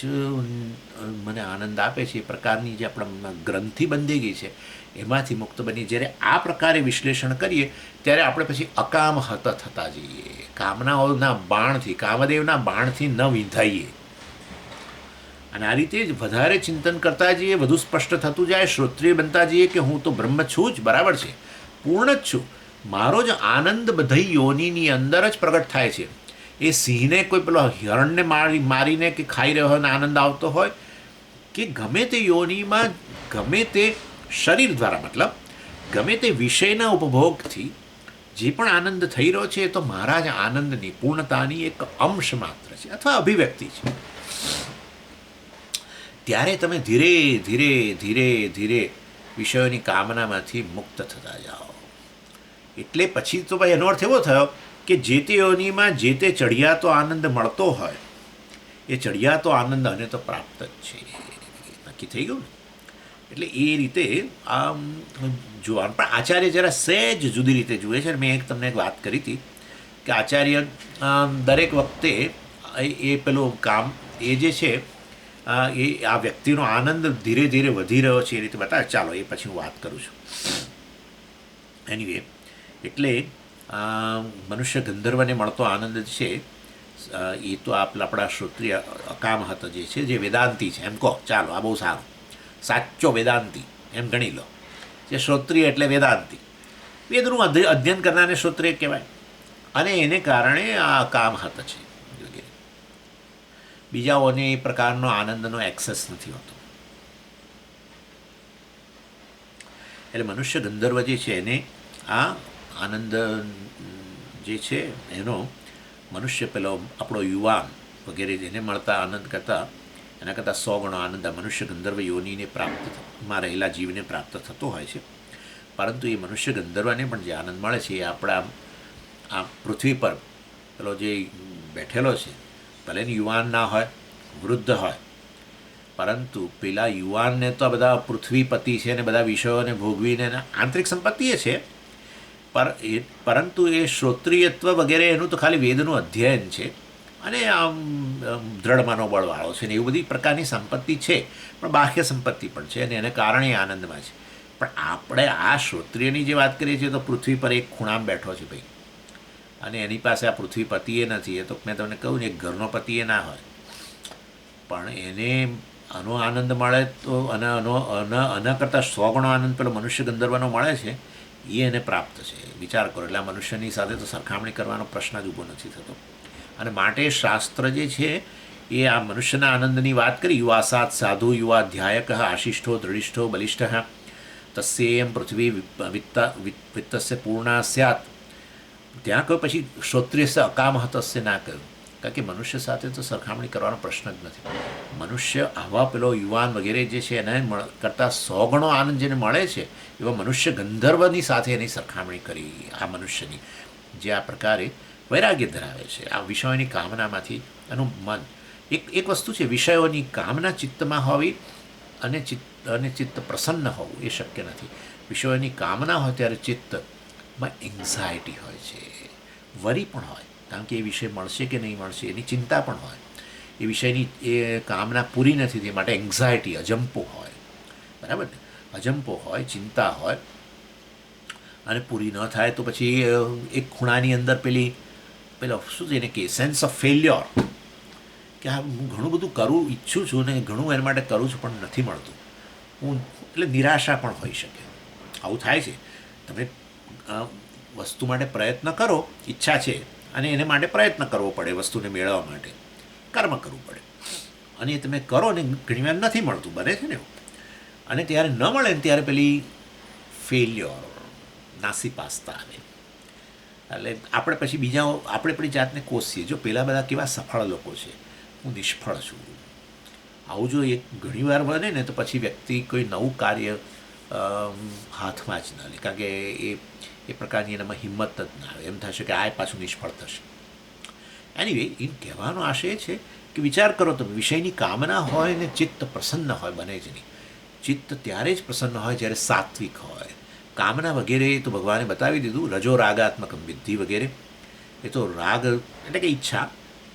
મને આનંદ આપે છે, એ પ્રકારની જે આપણા ગ્રંથિ બંધી ગઈ છે, એમાંથી મુક્ત બની જ્યારે આ પ્રકારે વિશ્લેષણ કરીએ ત્યારે આપણે પછી અકામ હત થતા જઈએ, કામનાઓના બાણથી, કામદેવના બાણથી ન વિંધાઈએ. અને આ રીતે જ વધારે ચિંતન કરતા જઈએ, વધુ સ્પષ્ટ થતું જાય, શ્રોત્રિય બનતા જઈએ કે હું તો બ્રહ્મ છું જ, બરાબર છે, પૂર્ણ જ છું. મારો જ આનંદ બધી યોનિની અંદર જ પ્રગટ થાય છે. એ સિંહને કોઈ પેલો હરણને મારીને કે ખાઈ રહ્યો હોય અને આનંદ આવતો હોય, કે ગમે તે યોનિમાં ગમે તે શરીર દ્વારા, મતલબ ગમે તે વિષયના ઉપભોગથી જે પણ આનંદ થઈ રહ્યો છે એ તો મારા જ આનંદની પૂર્ણતાની એક અંશ માત્ર છે અથવા અભિવ્યક્તિ છે. ત્યારે તમે ધીરે ધીરે ધીરે ધીરે વિષયોની કામનામાંથી મુક્ત થતા જાઓ. એટલે પછી તો ભાઈ એનો અર્થ એવો થયો કે જે તે યોનિમાં જે તે ચડિયાતો આનંદ મળતો હોય એ ચડિયાતો આનંદ અને તો પ્રાપ્ત જ છે, નક્કી થઈ ગયું ને. એટલે એ રીતે આમ જોવાનું. પણ આચાર્ય જરા સહેજ જુદી રીતે જુએ છે. મેં તમને એક વાત કરી હતી કે આચાર્ય દરેક વખતે એ પેલું કામ એ જે છે એ આ વ્યક્તિનો આનંદ ધીરે ધીરે વધી રહ્યો છે એ રીતે બતાવે. ચાલો એ પછી હું વાત કરું છું. એનીવે, એટલે મનુષ્ય ગંધર્વને મળતો આનંદ છે એ તો આપણા શ્રોત્રિય અકામહત જે છે, જે વેદાંતિ છે એમ કહો, ચાલો આ બહુ સારું, સાચો વેદાંતિ એમ ગણી લો. જે શ્રોત્રિય એટલે વેદાંતિ, વેદનું અધ્યયન કરનારને શ્રોત્રિય કહેવાય. અને એને કારણે આ અકામહત છે. બીજાઓને એ પ્રકારનો આનંદનો એક્સેસ નથી હોતો. એટલે મનુષ્ય ગંધર્વ જે છે એને આ આનંદ જે છે એનો મનુષ્ય પેલો આપણો યુવાન વગેરે જેને મળતા આનંદ કરતાં એના કરતાં 100 ગણો આનંદ આ મનુષ્ય ગંધર્વ યોનિને પ્રાપ્તમાં રહેલા જીવને પ્રાપ્ત થતો હોય છે. પરંતુ એ મનુષ્ય ગંધર્વને પણ જે આનંદ મળે છે એ આપણા આ પૃથ્વી પર પેલો જે બેઠેલો છે, ભલે યુવાન ના હોય, વૃદ્ધ હોય, પરંતુ પેલા યુવાનને તો બધા પૃથ્વીપતિ છે ને બધા વિષયોને ભોગવીને આંતરિક સંપત્તિ એ છે, પરંતુ એ શ્રોત્રિયત્વ વગેરે એનું તો ખાલી વેદનું અધ્યયન છે અને આમ દ્રઢ મનોબળવાળો છે ને એવી બધી પ્રકારની સંપત્તિ છે, પણ બાહ્ય સંપત્તિ પણ છે અને એને કારણે આનંદમાં છે. પણ આપણે આ શ્રોત્રિયની જે વાત કરીએ છીએ તો પૃથ્વી પર એક ખૂણામાં બેઠો છે ભાઈ, અને એની પાસે આ પૃથ્વી પતિએ નથી. એ તો મેં તમને કહું ને, એક ઘરનો પતિએ ના હોય, પણ એને આનો આનંદ મળે તો આના કરતાં 100 ગણો આનંદ પેલો મનુષ્ય ગંધર્વનો મળે છે એ એને પ્રાપ્ત છે. વિચાર કરો. એટલે આ મનુષ્યની સાથે તો સરખામણી કરવાનો પ્રશ્ન જ ઊભો નથી થતો. અને માટે શાસ્ત્ર જે છે એ આ મનુષ્યના આનંદની વાત કરી. યુવાસાત સાધુ યુવા ધ્યાયક આશિષ્ઠો દૃઢિષ્ઠો બલિષ્ઠ તસ્યેયમ પૃથ્વી વિત્તસ્ય પૂર્ણા સ્યાત. ત્યાં કહ્યું પછી શ્રોત્રિય અકામહતસ્ય ના કહ્યું, કારણ કે મનુષ્ય સાથે તો સરખામણી કરવાનો પ્રશ્ન જ નથી. મનુષ્ય આવા પેલો યુવાન વગેરે જે છે એને કરતાં 100 ગણો આનંદ જેને મળે છે એવા મનુષ્ય ગંધર્વની સાથે એની સરખામણી કરી આ મનુષ્યની, જે આ પ્રકારે વૈરાગ્ય ધરાવે છે આ વિષયોની કામનામાંથી. એનું મન એક વસ્તુ છે, વિષયોની કામના ચિત્તમાં હોવી અને ચિત્ત પ્રસન્ન હોવું એ શક્ય નથી. વિષયોની કામના હોય ત્યારે ચિત્તમાં એન્ઝાયટી હોય છે, વરી પણ હોય, કારણ કે એ વિષય મળશે કે નહીં મળશે એની ચિંતા પણ હોય. એ વિષયની એ કામના પૂરી નથી તે માટે એન્ઝાયટી, અજંપો હોય, બરાબર ને? અજંપો હોય, ચિંતા હોય, અને પૂરી ન થાય તો પછી એક ખૂણાની અંદર પેલો શું છે એને કે સેન્સ ઓફ ફેલ્યોર, કે હા હું ઘણું બધું કરું ઈચ્છું છું ને ઘણું એના માટે કરું છું પણ નથી મળતું. એટલે નિરાશા પણ હોઈ શકે. આવું થાય છે. તમે વસ્તુ માટે પ્રયત્ન કરો, ઈચ્છા છે અને એને માટે પ્રયત્ન કરવો પડે, વસ્તુને મેળવવા માટે કર્મ કરવું પડે, અને તમે કરો ને ઘણીવાર નથી મળતું, બને છે ને એવું. અને ત્યારે ન મળે ને ત્યારે પેલી ફેલ્યોર, નાસીપાસતા આવે. એટલે આપણે પછી આપણે આપણી જાતને કોસીએ, જો પેલા બધા કેવા સફળ લોકો છે, હું નિષ્ફળ છું. આવું જો એક ઘણીવાર બને ને તો પછી વ્યક્તિ કોઈ નવું કાર્ય હાથમાં જ ના લે, કારણ કે એ પ્રકારની એનામાં હિંમત જ ના આવે. એમ થશે કે આ પાછું નિષ્ફળ થશે. એનીવે, એ કહેવાનો આશય છે કે વિચાર કરો તમે, વિષયની કામના હોય ને ચિત્ત પ્રસન્ન હોય, બને જ નહીં. ચિત્ત ત્યારે જ પ્રસન્ન હોય જ્યારે સાત્વિક હોય. કામના વગેરે તો ભગવાને બતાવી દીધું, રજો રાગાત્મક વિદ્ધિ વગેરે, એ તો રાગ એટલે કે ઈચ્છા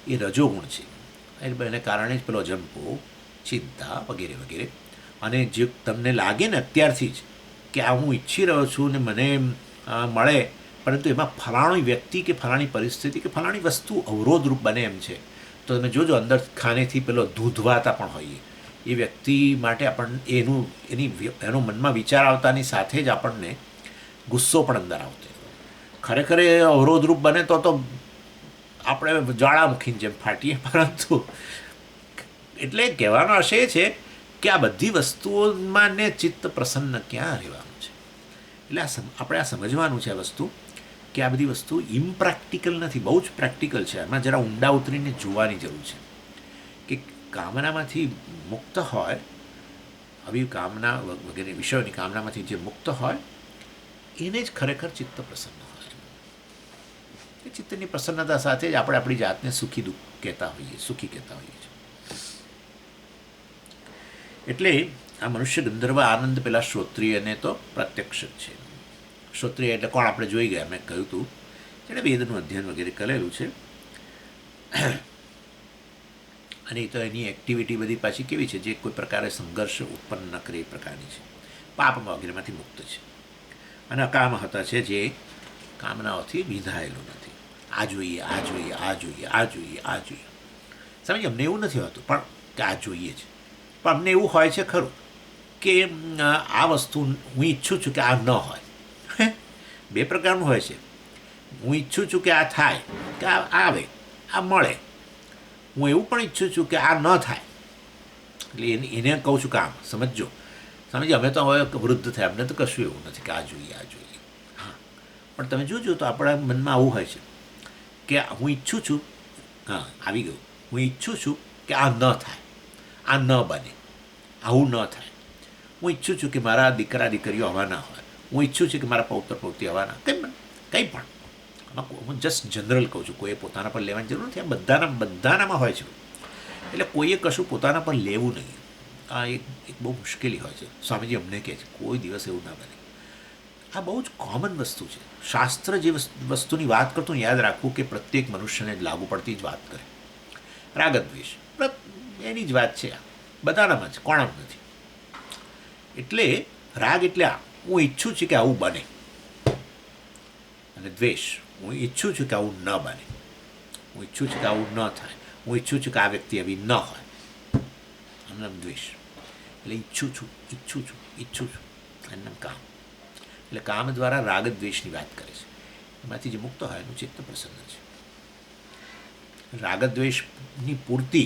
એ રજોગુણ છે. એને કારણે જ પેલો જંપો, ચિંતા વગેરે વગેરે. અને જે તમને લાગે ને અત્યારથી જ કે આ હું ઈચ્છી રહ્યો છું ને મને મળે, પરંતુ એમાં ફલાણી વ્યક્તિ કે ફલાણી પરિસ્થિતિ કે ફલાણી વસ્તુ અવરોધરૂપ બને એમ છે, તો તમે જોજો અંદર ખાનેથી પેલો ધૂધવાતા પણ હોઈએ. એ વ્યક્તિ માટે એનો મનમાં વિચાર આવતાની સાથે જ આપણને ગુસ્સો પણ અંદર આવતો. ખરેખર એ અવરોધરૂપ બને તો આપણે જ્વાળામુખીની જેમ ફાટીએ. પરંતુ એટલે કહેવાનો આશય છે કે આ બધી વસ્તુઓમાં ને ચિત્ત પ્રસન્ન ક્યાં રહેવાનું છે. એટલે આપણે આ સમજવાનું છે આ વસ્તુ, કે આ બધી વસ્તુ ઇમ્પ્રેક્ટિકલ નથી, બહુ જ પ્રેક્ટિકલ છે. એમાં જરા ઊંડા ઉતરીને જોવાની જરૂર છે કે કામનામાંથી મુક્ત હોય, આવી કામના વગેરે વિષયોની કામનામાંથી જે મુક્ત હોય એને જ ખરેખર ચિત્ત પ્રસન્ન હોય. એ ચિત્તની પ્રસન્નતા સાથે જ આપણે આપણી જાતને સુખી કહેતા હોઈએ છીએ. એટલે આ મનુષ્ય ગંધર્વ આનંદ પેલા શ્રોત્રિયને તો પ્રત્યક્ષ જ છે. શ્રોત્રિય એટલે કોણ આપણે જોઈ ગયા, મેં કહ્યું હતું, જેણે વેદનું અધ્યયન વગેરે કરેલું છે. અને તો એની એક્ટિવિટી બધી પાછી કેવી છે, જે કોઈ પ્રકારે સંઘર્ષ ઉત્પન્ન ન કરે એ પ્રકારની છે, પાપ વગેરેમાંથી મુક્ત છે. અને અકામ હતા છે, જે કામનાઓથી વિંધાયેલું નથી. આ જોઈએ, આ જોઈએ, આ જોઈએ, આ જોઈએ, આ જોઈએ. સમજ, અમને એવું નથી હોતું પણ કે આ જોઈએ છે, પણ અમને એવું હોય છે ખરું કે આ વસ્તુ હું ઈચ્છું છું કે આ ન હોય. બે પ્રકારનું હોય છે. હું ઈચ્છું છું કે આ થાય, કે આ આવે, આ મળે. હું એવું પણ ઈચ્છું છું કે આ ન થાય. એટલે એને કહું છું કામ. સમજો, અમે તો હવે વૃદ્ધ થયા, અમને તો કશું એવું નથી કે આ જોઈએ, આ જોઈએ. હા, પણ તમે જોજો તો આપણા મનમાં આવું હોય છે કે હું ઈચ્છું છું, હા આવી ગયું, હું ઈચ્છું છું કે આ ન થાય, આ ન બને, આવું ન થાય. હું ઈચ્છું છું કે મારા દીકરા દીકરીઓ આવા ના હોય. હું ઈચ્છું છું કે મારા પૌત્ર પૌત્રી આવા ના, કંઈ પણ. હું જસ્ટ જનરલ કહું છું, કોઈએ પોતાના પર લેવાની જરૂર નથી. આ બધાનામાં હોય છે. એટલે કોઈએ કશું પોતાના પર લેવું નહીં. આ એક બહુ મુશ્કેલી હોય છે. સ્વામીજી અમને કહે છે કોઈ દિવસ એવું ના બને. આ બહુ જ કોમન વસ્તુ છે. શાસ્ત્ર જે વસ્તુની વાત કરતું યાદ રાખવું કે પ્રત્યેક મનુષ્યને લાગુ પડતી જ વાત કરે. રાગદ્વેષ એની જ વાત છે. આ બધાનામાં છે, કોણામાં નથી. એટલે રાગ એટલે હું ઈચ્છું છું કે આવું બને, અને દ્વેષ હું ઈચ્છું છું કે આવું ન બને. હું ઈચ્છું છું કે આવું ન થાય. હું ઈચ્છું છું કે આ વ્યક્તિ આવી ન હોય. એમનામ દ્વેષ. એટલે ઈચ્છું છું એમનામ કામ. એટલે કામ દ્વારા રાગ દ્વેષની વાત કરે છે. એમાંથી જે મુક્ત હોય એનું ચિત્ત પ્રસન્ન છે. રાગદ્વેષની પૂર્તિ,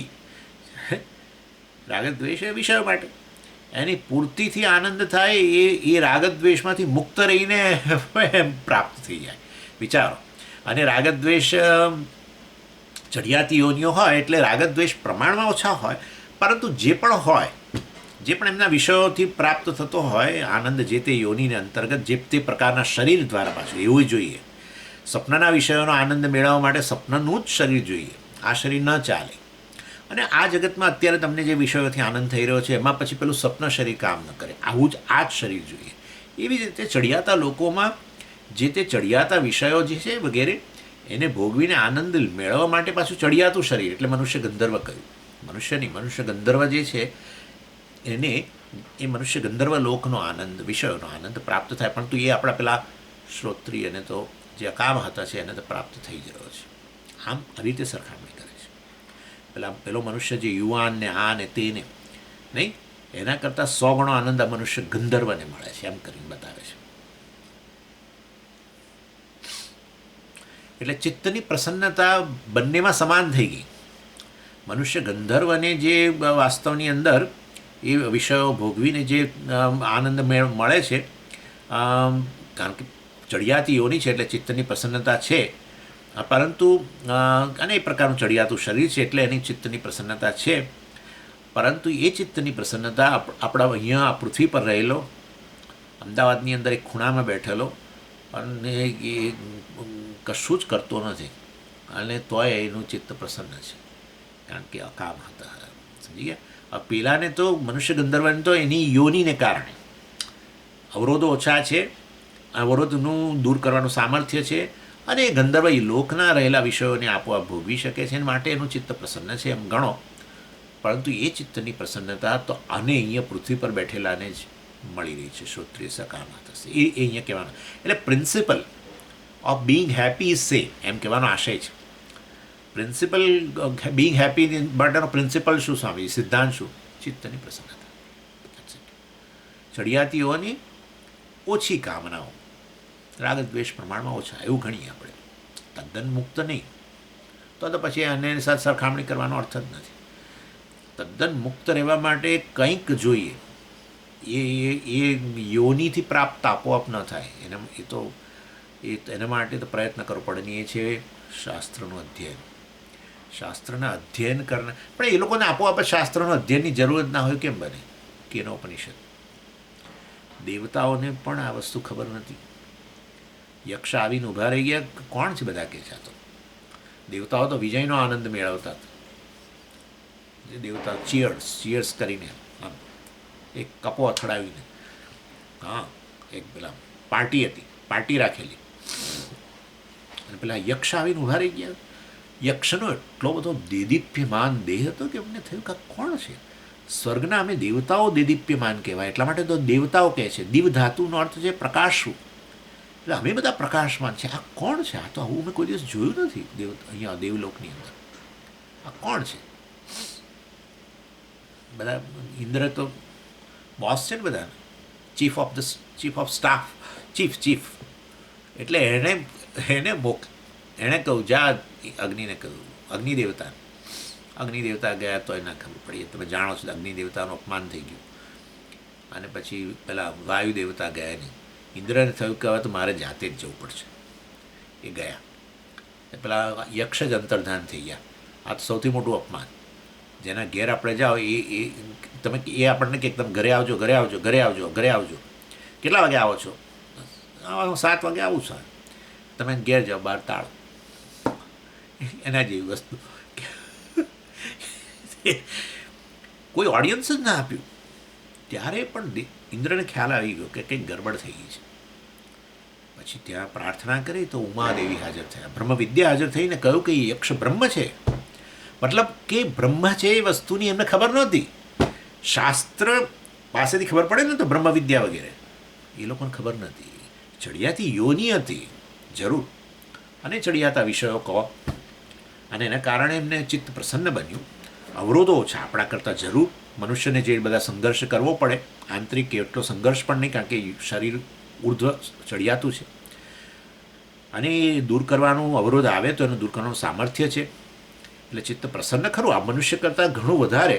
રાગદ્વેષ એ વિષયો માટે, એની પૂર્તિથી આનંદ થાય એ રાગદ્વેષમાંથી મુક્ત રહીને પ્રાપ્ત થઈ જાય. વિચારો. અને રાગદ્વેષ ચડિયાતી યોનિઓ હોય એટલે રાગદ્વેષ પ્રમાણમાં ઓછા હોય, પરંતુ જે પણ હોય, જે પણ એમના વિષયોથી પ્રાપ્ત થતો હોય આનંદ, જે તે યોનિને અંતર્ગત જે તે પ્રકારના શરીર દ્વારા પાછું એવું જોઈએ. સ્વપ્નના વિષયોનો આનંદ મેળવવા માટે સ્વપ્નનું જ શરીર જોઈએ. આ શરીર ન ચાલે. અને આ જગતમાં અત્યારે તમને જે વિષયોથી આનંદ થઈ રહ્યો છે એમાં પછી પેલું સ્વપ્ન શરીર કામ ન કરે. આવું જ આ જ શરીર જોઈએ. એવી જ રીતે ચડિયાતા લોકોમાં જે તે ચડિયાતા વિષયો જે છે વગેરે એને ભોગવીને આનંદ મેળવવા માટે પાછું ચડિયાતું શરીર, એટલે મનુષ્ય ગંધર્વ કહ્યું. મનુષ્ય ગંધર્વ જે છે એને એ મનુષ્ય ગંધર્વ લોકનો આનંદ, વિષયોનો આનંદ પ્રાપ્ત થાય. પરંતુ એ આપણા પેલા શ્રોત્રિયને તો જે અકામ હતા છે એને તો પ્રાપ્ત થઈ જ રહ્યો છે. આમ આવી રીતે સરખામણી કરે છે. પેલો મનુષ્ય જે યુવાન ને આ ને તેને નહીં, એના કરતાં 100 ગણો આનંદ આ મનુષ્ય ગંધર્વને મળે છે, એમ કરીને બતાવે છે. એટલે ચિત્તની પ્રસન્નતા બંનેમાં સમાન થઈ ગઈ. મનુષ્ય ગંધર્વને જે વાસ્તવની અંદર એ વિષયો ભોગવીને જે આનંદ મળે છે, કારણ કે ચડિયાતી યોની છે એટલે ચિત્તની પ્રસન્નતા છે, પરંતુ અને એ પ્રકારનું ચડિયાતું શરીર છે એટલે એની ચિત્તની પ્રસન્નતા છે. પરંતુ એ ચિત્તની પ્રસન્નતા આપણા અહીંયા પૃથ્વી પર રહેલો, અમદાવાદની અંદર એક ખૂણામાં બેઠેલો અને એ કશું જ કરતો નથી, અને તોય એનું ચિત્ત પ્રસન્ન છે, કારણ કે અકામ હતા. સમજી ગયા? પેલાને તો મનુષ્ય ગંધર્વને તો એની યોનિને કારણે અવરોધો ઓછા છે, અવરોધનું દૂર કરવાનું સામર્થ્ય છે, અને એ ગંધર્વ લોકના રહેલા વિષયોને આપોઆપ ભોગવી શકે છે, એના માટે એનું ચિત્ત પ્રસન્ન છે એમ ગણો. પરંતુ એ ચિત્તની પ્રસન્નતા તો આને અહીંયા પૃથ્વી પર બેઠેલાને જ મળી રહી છે. શ્રોત્રિય સકામા થશે એ અહીંયા કહેવાનું. એટલે principle of being happy is same એમ કહેવાનો આશય છે. પ્રિન્સિપલ બિંગ હેપી માટેનો પ્રિન્સિપલ શું સ્વામી, સિદ્ધાંત શું? ચિત્તની પ્રસન્નતા. ચડિયાતીઓની ઓછી કામનાઓ, રાગ દ્વેષ પ્રમાણમાં ઓછા, એવું ગણીએ આપણે. તદ્દન મુક્ત નહીં તો પછી અન્યની સાથે સરખામણી કરવાનો અર્થ જ નથી. તદ્દન મુક્ત રહેવા માટે કંઈક જોઈએ. એ યોનિથી પ્રાપ્ત આપોઆપ ન થાય. એના માટે તો પ્રયત્ન કરવો પડે ને એ છે શાસ્ત્રનું અધ્યયન. શાસ્ત્રના અધ્યયન કરનાર, પણ એ લોકોને આપોઆપ શાસ્ત્રનું અધ્યયનની જરૂર જ ના હોય કેમ બને? કેનો ઉપનિષદ. દેવતાઓને પણ આ વસ્તુ ખબર નથી. યક્ષ આવીને ઊભા રહી ગયા, કોણ છે બધા કે છે? તો દેવતાઓ તો વિજયનો આનંદ મેળવતા હતા. જે દેવતા ચીયર્સ કરીને આમ એક કપો અથડાવીને, હા, એક પેલા પાર્ટી રાખેલી, અને પેલા યક્ષ આવીને ઊભા રહી ગયા. યક્ષનો એટલો બધો દેદીપ્યમાન દેહ હતો કે અમને થયું કે કોણ છે? સ્વર્ગના અમે દેવતાઓ દેદીપ્યમાન કહેવાય, એટલા માટે તો દેવતાઓ કહે છે. દિવ ધાતુનો અર્થ છે પ્રકાશવું. એટલે અમે બધા પ્રકાશમાન છે. આ કોણ છે? આ તો આવું મેં કોઈ દિવસ જોયું નથી અહીંયા દેવલોકની અંદર. આ કોણ છે? બધા ઇન્દ્ર તો બોસ છે ને બધાને, ચીફ ઓફ સ્ટાફ, ચીફ. એટલે એણે કહ્યું, જા અગ્નિને કહ્યું, અગ્નિદેવતા ગયા તો એના ખબર પડી. તમે જાણો છો અગ્નિ દેવતાનું અપમાન થઈ ગયું. અને પછી પેલા વાયુ દેવતા ગયા નહીં. ઇન્દ્રને થયું કે હવે તો મારે જાતે જ જવું પડશે. એ ગયા. પેલા યક્ષ જ અંતર્ધાન થઈ ગયા. આ તો સૌથી મોટું અપમાન. જેના ઘેર આપણે જાઓ એ આપણને કે તમે ઘરે આવજો. કેટલા વાગે આવો છો? 7 વાગે આવું છું. તમે ઘેર જાઓ, બહાર તાળો. એના જેવી વસ્તુ. કોઈ ઓડિયન્સ જ ના આપ્યું. ત્યારે પણ ઇન્દ્રને ખ્યાલ આવી ગયો કે કંઈક ગરબડ થઈ ગઈ છે. પછી ત્યાં પ્રાર્થના કરી તો ઉમાદેવી હાજર થયા, બ્રહ્મવિદ્યા હાજર થઈને કહ્યું કે યક્ષ બ્રહ્મ છે. મતલબ કે બ્રહ્મ છે એ વસ્તુની એમને ખબર નહોતી. શાસ્ત્ર પાસેથી ખબર પડે ને તો બ્રહ્મવિદ્યા વગેરે એ લોકોને ખબર નથી. ચડિયાતી યોની હતી જરૂર, અને ચડિયાતા વિષયો કહો, અને એના કારણે એમને ચિત્ત પ્રસન્ન બન્યું. અવરોધો ઓછા આપણા કરતાં જરૂર. મનુષ્યને જે બધા સંઘર્ષ કરવો પડે, આંતરિક એટલો સંઘર્ષ પણ નહીં, કારણ કે શરીર ઉર્ધ્વ ચડિયાતું છે, અને એ દૂર કરવાનું અવરોધ આવે તો એનું દૂર કરવાનું સામર્થ્ય છે. એટલે ચિત્ત પ્રસન્ન ખરું, આ મનુષ્ય કરતાં ઘણું વધારે,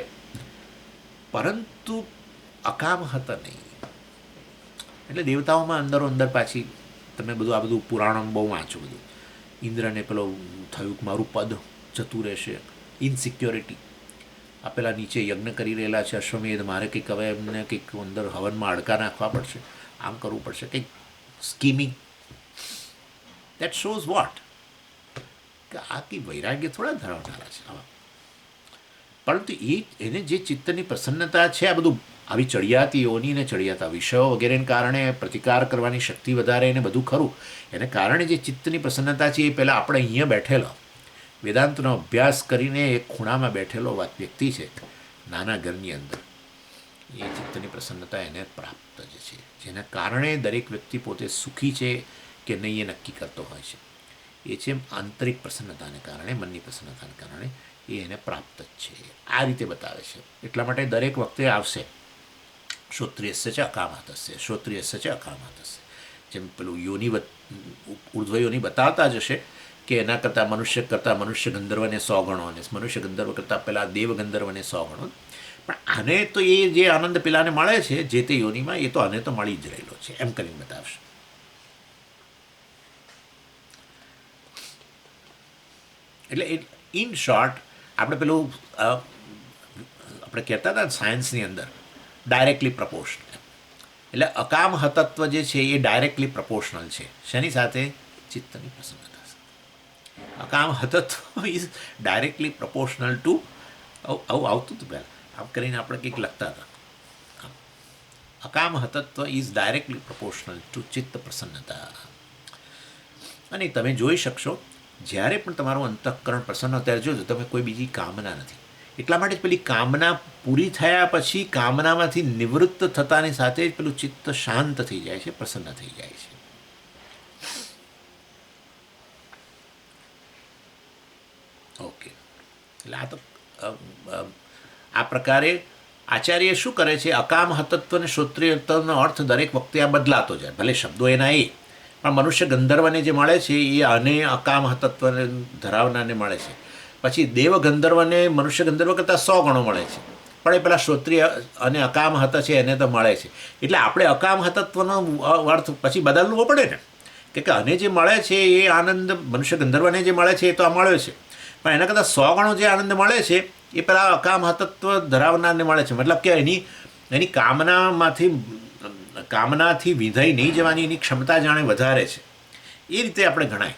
પરંતુ અકામ હતા નહીં. એટલે દેવતાઓમાં અંદરો અંદર પાછી તમે આ બધું પુરાણોમાં બહુ વાંચો. બધું ઇન્દ્રને પેલો થયું કે મારું પદ જતું રહેશે, ઇનસિક્યોરિટી. આ પેલા નીચે યજ્ઞ કરી રહેલા છે અશ્વમેધ, મારે કંઈક હવે એમને કંઈક અંદર હવનમાં અડકા નાખવા પડશે, આમ કરવું પડશે, કંઈક સ્કીમિંગ. દેટ શોઝ વોટ કે આ કંઈ વૈરાગ્ય થોડા ધરાવનારા છે આવા. પરંતુ એને જે ચિત્તની પ્રસન્નતા છે, આ બધું આવી ચડિયાતીઓની ને ચડિયાતા વિષયો વગેરેને કારણે પ્રતિકાર કરવાની શક્તિ વધારે, એને બધું ખરું. એને કારણે જે ચિત્તની પ્રસન્નતા છે એ પહેલાં આપણે અહીંયા બેઠેલો વેદાંતનો અભ્યાસ કરીને એક ખૂણામાં બેઠેલો વ્યક્તિ છે નાના ઘરની અંદર, એ ચિત્તની પ્રસન્નતા એને પ્રાપ્ત જ છે. જેના કારણે દરેક વ્યક્તિ પોતે સુખી છે કે નહીં એ નક્કી કરતો હોય છે. એ છે આંતરિક પ્રસન્નતાને કારણે, મનની પ્રસન્નતાને કારણે એ એને પ્રાપ્ત જ છે. આ રીતે બતાવે છે. એટલા માટે દરેક વખતે આવશે શ્રોત્રિયસ્ય ચ અકામાતસ્ય, શ્રોત્રિયસ્ય ચ અકામાતસ્ય. જેમ પેલું ઉર્ધ્વયોની બતાવતા જ હશે કે એના કરતાં મનુષ્ય ગંધર્વને 100 ગણો, અને મનુષ્ય ગંધર્વ કરતાં પેલા દેવ ગંધર્વને 100 ગણો. પણ આને તો એ જે આનંદ પેલાને મળે છે જે તે યોનિમાં, એ તો આને તો મળી જ રહેલો છે, એમ કરીને બતાવશે. એટલે ઇન શોર્ટ આપણે પેલું આપણે કહેતા હતા સાયન્સની અંદર ડાયરેક્ટલી પ્રપોર્શનલ. એટલે અકામ હતત્વ જે છે એ ડાયરેક્ટલી પ્રપોર્શનલ છે. શેની સાથે? ચિત્તની પ્રસન્નતા. અકામ હતત્વ ઇઝ ડાયરેક્ટલી પ્રપોર્શનલ ટુ, આવું આવતું હતું પહેલાં, આમ કરીને આપણે કંઈક લખતા હતા. અકામ હતત્વ ઇઝ ડાયરેક્ટલી પ્રપોર્શનલ ટુ ચિત્ત પ્રસન્નતા. અને તમે જોઈ શકશો જ્યારે પણ તમારું અંતઃકરણ પ્રસન્ન, ત્યારે જોજો તમે કોઈ બીજી કામના નથી. એટલા માટે જ પેલી કામના પૂરી થયા પછી કામનામાંથી નિવૃત્ત થતાની સાથે જ પેલું ચિત્ત શાંત થઈ જાય છે, પ્રસન્ન થઈ જાય છે. ઓકે, એટલે આ તો આ પ્રકારે આચાર્ય શું કરે છે, અકામ હતત્વ અને શ્રોત્રિયત્વનો અર્થ દરેક વખતે આ બદલાતો જાય. ભલે શબ્દો એના પણ મનુષ્ય ગંધર્વને જે મળે છે એ અને અકામ હતત્વને ધરાવનારને મળે છે. પછી દેવ ગંધર્વને મનુષ્ય ગંધર્વ કરતાં 100 ગણો મળે છે, પણ એ પેલા શ્રોત્રિય અને અકામ હત છે એને તો મળે છે. એટલે આપણે અકામ હતત્વનો અર્થ પછી બદલવો પડે ને, કે આને જે મળે છે એ આનંદ મનુષ્ય ગંધર્વને જે મળે છે એ તો આ મળ્યો છે, પણ એના કરતાં 100 ગણો જે આનંદ મળે છે એ પેલા અકામ હતત્વ ધરાવનારને મળે છે. મતલબ કે એની કામનાથી વિધેય નહીં જવાની એની ક્ષમતા જાણે વધારે છે, એ રીતે આપણે ગણાય.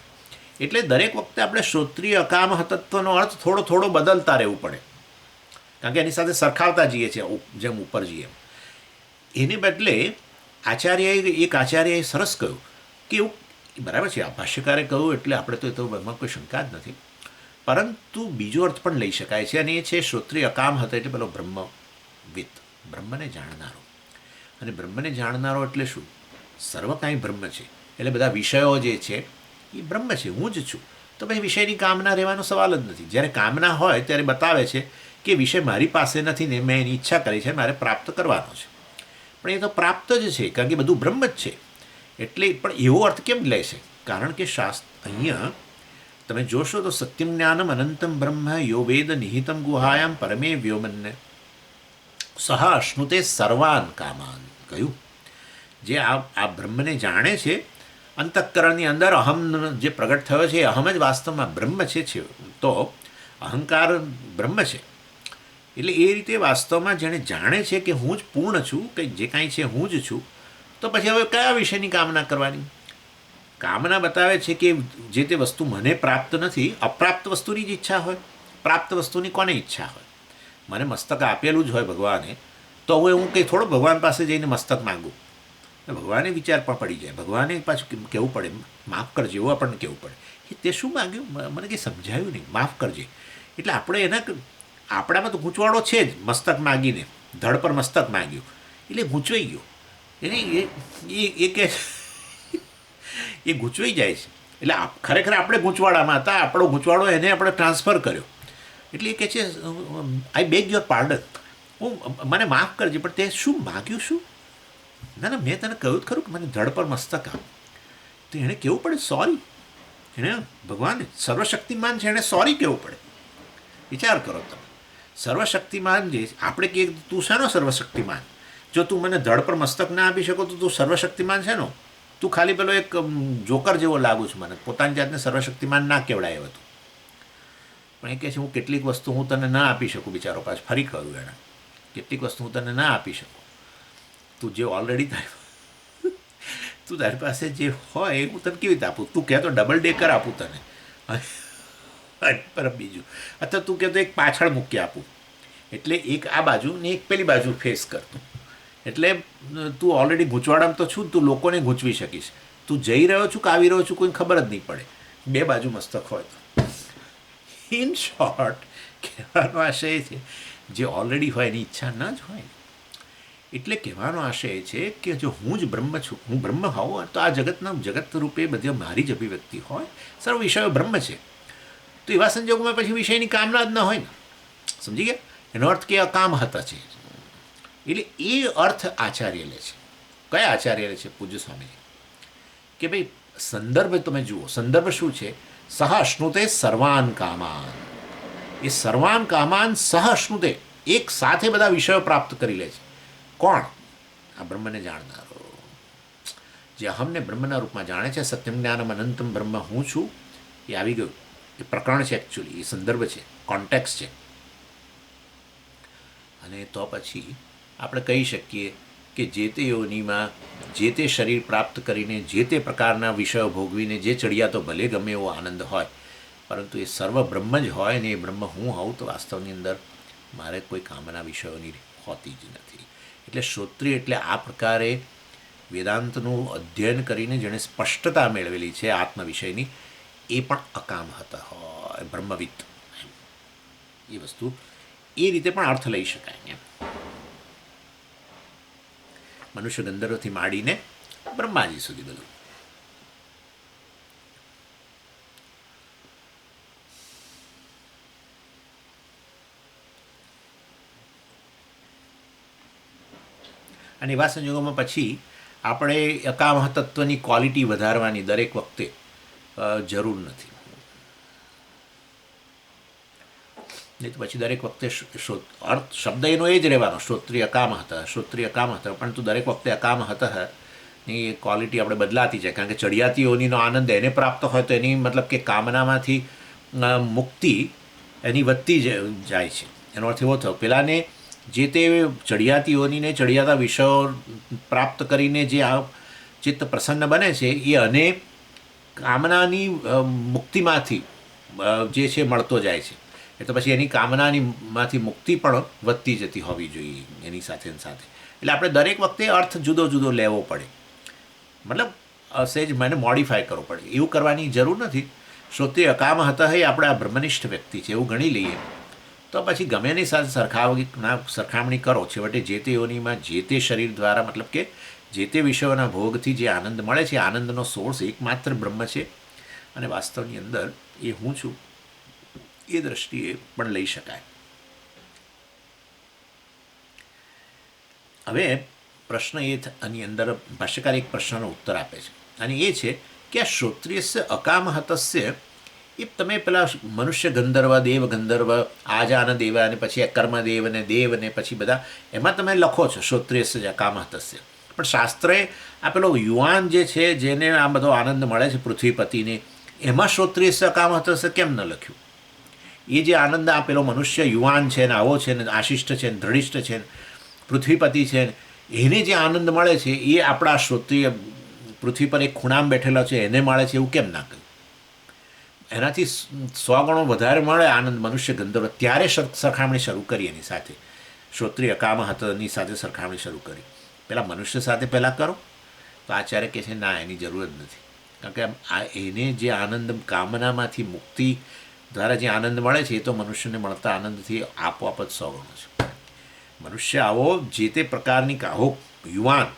એટલે દરેક વખતે આપણે શ્રોત્રિય અકામ હતત્વનો અર્થ થોડો થોડો બદલતા રહેવું પડે, કારણ કે એની સાથે સરખાવતા જઈએ છીએ જેમ ઉપર જઈએ. એને બદલે આચાર્યએ સરસ કહ્યું કે એવું બરાબર છે, આ ભાષ્યકારે કહ્યું એટલે આપણે તો એ તો એમાં કોઈ શંકા જ નથી, પરંતુ બીજો અર્થ પણ લઈ શકાય છે, અને એ છે શ્રોત્રિય અકામ હતો એટલે પેલો બ્રહ્મવિદ, બ્રહ્મને જાણનારો. અને બ્રહ્મને જાણનારો એટલે શું? સર્વ કાંઈ બ્રહ્મ છે, એટલે બધા વિષયો જે છે એ બ્રહ્મ છે, હું જ છું. તો ભાઈ વિષયની કામના રહેવાનો સવાલ જ નથી. જ્યારે કામના હોય ત્યારે બતાવે છે કે વિષય મારી પાસે નથી ને મેં એની ઈચ્છા કરી છે, મારે પ્રાપ્ત કરવાનો છે. પણ એ તો પ્રાપ્ત જ છે, કારણ કે બધું બ્રહ્મ જ છે. એટલે પણ એવો અર્થ કેમ લે છે? કારણ કે અહીંયા તમે જોશો તો સત્યમ જ્ઞાનમ અનંતમ બ્રહ્મ યો વેદ નિહિતમ ગુહાયામ પરમે વ્યોમન્ને સહ અશ્નુતે સર્વાન કામાન. કહ્યું જે આ બ્રહ્મને જાણે છે, અંતઃકરણની અંદર અહમ જે પ્રગટ થયો છે એ અહમ જ વાસ્તવમાં બ્રહ્મ છે. તો અહંકાર બ્રહ્મ છે, એટલે એ રીતે વાસ્તવમાં જેણે જાણે છે કે હું જ પૂર્ણ છું, કે જે કાંઈ છે હું જ છું, તો પછી હવે કયા વિષયની કામના કરવાની? કામના બતાવે છે કે જે તે વસ્તુ મને પ્રાપ્ત નથી, અપ્રાપ્ત વસ્તુની જ ઈચ્છા હોય. પ્રાપ્ત વસ્તુની કોને ઈચ્છા હોય? મને મસ્તક આપેલું જ હોય ભગવાને, તો હવે હું કંઈ થોડો ભગવાન પાસે જઈને મસ્તક માગું? ભગવાને વિચાર પણ પડી જાય, ભગવાને પાછું કહેવું પડે માફ કરજે, એવું આપણને કહેવું પડે કે તે શું માગ્યું, મને કંઈ સમજાયું નહીં, માફ કરજે. એટલે આપણે આપણામાં તો ગૂંચવાડો છે જ. મસ્તક માગીને ધડ પર મસ્તક માગ્યું એટલે ગૂંચવાઈ ગયો, એને એ કે એ ગૂંચવાઈ જાય છે. એટલે ખરેખર આપણે ગૂંચવાડામાં હતા, આપણો ગૂંચવાડો એને આપણે ટ્રાન્સફર કર્યો. એટલે એ કહે છે આઈ બેગ યોર પાર્ડન, મને માફ કરજે, પણ તે શું માગ્યું? શું? ના ના, મેં તને કહ્યું જ ખરું કે મને ધડ પર મસ્તક આપ. તો એણે કહેવું પડે સોરી. એણે ભગવાન સર્વશક્તિમાન છે, એણે સોરી કહેવું પડે. વિચાર કરો તમે, સર્વશક્તિમાન જે આપણે કહીએ તું શાનો સર્વશક્તિમાન? જો તું મને ધડ પર મસ્તક ના આપી શકો તો તું સર્વશક્તિમાન છે નો? તું ખાલી પેલો એક જોકર જેવો લાગુ છું મને, પોતાની જાતને સર્વશક્તિમાન ના કહેવડાય હતું. પણ એ કહે છે હું કેટલીક વસ્તુ હું તને ના આપી શકું. બિચારો પાછું ફરી કહ્યું એણે, કેટલીક વસ્તુ હું તને ના આપી શકું. તું જે ઓલરેડી તારી પાસે જે હોય એ હું તને કેવી રીતે આપું? તું કહેતો ડબલ ડેકર આપું તને, પર બીજું, અથવા તું કહેતો એક પાછળ મૂકી આપું, એટલે એક આ બાજુ ને એક પેલી બાજુ ફેસ કરતું. એટલે તું ઓલરેડી ગૂંચવાડામાં તો છું, તું લોકોને ગૂંચવી શકીશ. તું જઈ રહ્યો છું કે આવી રહ્યો છું કોઈને ખબર જ નહીં પડે, બે બાજુ મસ્તક હોય તો. ઇન શોર્ટ કહેવાનો આશય છે જે ઓલરેડી હોય એની ઈચ્છા ન જ હોય. એટલે કહેવાનો આશય છે કે જો હું જ બ્રહ્મ છું, હું બ્રહ્મ હોઉં તો આ જગત રૂપે બધી મારી જ અભિવ્યક્તિ હોય, સર્વ વિષયો બ્રહ્મ છે. તો એવા સંજોગોમાં પછી વિષયની કામના જ ન હોય ને. સમજી ગયા? એનો અર્થ કે અકામ હતા છે. એટલે એ અર્થ આચાર્ય લે છે. કયા આચાર્ય લે છે? પૂજ્ય સ્વામીજી. કે ભાઈ સંદર્ભ તમે જુઓ, સંદર્ભ શું છે? સહ અશ્નુતે સર્વાન કામાન. એ સર્વાન કામાન સહ અશ્નુતે, એક સાથે બધા વિષયો પ્રાપ્ત કરી લે છે. કોણ? આ બ્રહ્મને જાણનારો, જે અહમને બ્રહ્મના રૂપમાં જાણે છે. સત્યમ જ્ઞાનમ અનંતમ બ્રહ્મ હું છું, એ આવી ગયું. એ પ્રકરણ છે, એકચ્યુઅલી એ સંદર્ભ છે, કોન્ટેક્સ છે. અને તો પછી આપણે કહી શકીએ કે જે તે યોનિમાં જે તે શરીર પ્રાપ્ત કરીને જે તે પ્રકારના વિષયો ભોગવીને જે ચડિયાતો ભલે ગમે એવો આનંદ હોય, પરંતુ એ સર્વ બ્રહ્મ જ હોય ને એ બ્રહ્મ હું હોઉં તો વાસ્તવની અંદર મારે કોઈ કામના વિષયોની હોતી જ નથી. એટલે શ્રોત્રિય એટલે આ પ્રકારે વેદાંતનું અધ્યયન કરીને જેણે સ્પષ્ટતા મેળવેલી છે આત્મ વિષયની, એ પણ અકામ હતા હોય, બ્રહ્મવિદ. એ વસ્તુ એ રીતે પણ અર્થ લઈ શકાય એમ. મનુષ્ય ગંધર્વથી માંડીને બ્રહ્માજી સુધી બધું. અને એવા સંજોગોમાં પછી આપણે અકામ તત્વની ક્વોલિટી વધારવાની દરેક વખતે જરૂર નથી. નહીં તો પછી દરેક વખતે અર્થ શબ્દ એનો એ જ રહેવાનો, શ્રોત્રિય અકામ હતા, શ્રોત્રિય અકામ હતા, પરંતુ દરેક વખતે અકામ હતા ની ક્વોલિટી આપણે બદલાતી જાય. કારણ કે ચડિયાતી યોનિનો આનંદ એને પ્રાપ્ત હોય તો એની મતલબ કે કામનામાંથી મુક્તિ એની વધતી જાય છે. એનો અર્થ એવો થયો, પેલાને જે તે ચડિયાતી યોનિને ચડિયાતા વિષયો પ્રાપ્ત કરીને જે આ ચિત્ત પ્રસન્ન બને છે એ અનેક કામનાની મુક્તિમાંથી જે છે મળતો જાય છે. એટલે પછી એની કામનાનીમાંથી મુક્તિ પણ વધતી જતી હોવી જોઈએ એની સાથે સાથે. એટલે આપણે દરેક વખતે અર્થ જુદો જુદો લેવો પડે, મતલબ સહેજ મને મોડિફાય કરવો પડે. એવું કરવાની જરૂર નથી. શ્રોત્રિય અકામ હતા એ આપણે આ બ્રહ્મનિષ્ઠ વ્યક્તિ છે એવું ગણી લઈએ તો પછી ગમે એની સાથે સરખામણી કરો, છેવટે જે તે યોનિમાં જે તે શરીર દ્વારા મતલબ કે જે તે વિષયોના ભોગથી જે આનંદ મળે છે, આનંદનો સોર્સ એકમાત્ર બ્રહ્મ છે અને વાસ્તવની અંદર એ હું છું, એ દ્રષ્ટિએ પણ લઈ શકાય. હવે પ્રશ્ન આની અંદર ભાષ્યકાર એક પ્રશ્નનો ઉત્તર આપે છે અને એ છે કે આ શ્રોત્રિયસ્ય અકામહતસ્ય એ તમે પેલા મનુષ્ય ગંધર્વ, દેવ ગંધર્વ, આજાન દેવ અને પછી કર્મદેવ ને દેવ ને પછી બધા એમાં તમે લખો છો શ્રોત્રિયસ્ય અકામહતસ્ય. પણ શાસ્ત્રએ આ પેલો યુવાન જે છે જેને આ બધો આનંદ મળે છે પૃથ્વીપતિને, એમાં શ્રોત્રિયસ્ય અકામહતસ્ય કેમ ન લખ્યું? એ જે આનંદ આ પેલો મનુષ્ય યુવાન છે ને આવો છે ને આશિષ્ટ છે ને ધૃઢિષ્ઠ છે ને પૃથ્વીપતિ છે ને એને જે આનંદ મળે છે એ આપણા શ્રોત્રિય પૃથ્વી પર એક ખૂણામાં બેઠેલો છે એને મળે છે એવું કેમ ના કહ્યું? એનાથી 100 ગણો વધારે મળે આનંદ મનુષ્ય ગંધર્વ. ત્યારે સરખામણી શરૂ કરી એની સાથે, શ્રોત્રિય અકામહતની સાથે સરખામણી શરૂ કરી. પહેલાં મનુષ્ય સાથે પહેલાં કરો તો આચાર્ય કહે છે ના, એની જરૂર જ નથી. કારણ કે આ એને જે આનંદ કામનામાંથી મુક્તિ દ્વારા જે આનંદ મળે છે એ તો મનુષ્યને મળતા આનંદથી આપોઆપ જ 100 ગણો છે. મનુષ્ય આવો જે તે પ્રકારની આવો યુવાન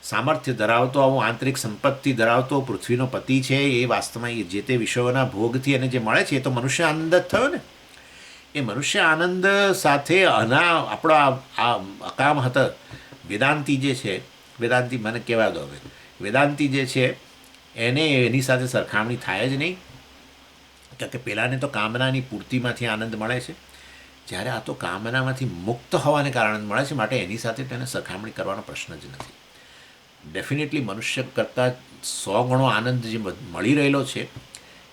સામર્થ્ય ધરાવતો, આવો આંતરિક સંપત્તિ ધરાવતો પૃથ્વીનો પતિ છે, એ વાસ્તવમાં એ જે તે વિષયોના ભોગથી એને જે મળે છે એ તો મનુષ્ય આનંદ જ થયો ને. એ મનુષ્ય આનંદ સાથે આપણો આ અકામહત વેદાંતિ જે છે, વેદાંતિ મને કહેવા દો, હવે વેદાંતિ જે છે એને એની સાથે સરખામણી થાય જ નહીં. કારણ કે પહેલાંને તો કામનાની પૂર્તિમાંથી આનંદ મળે છે, જ્યારે આ તો કામનામાંથી મુક્ત હોવાને કારણે મળે છે, માટે એની સાથે તેને સરખામણી કરવાનો પ્રશ્ન જ નથી. ડેફિનેટલી મનુષ્ય કરતાં 100 ગણો આનંદ જે મળી રહેલો છે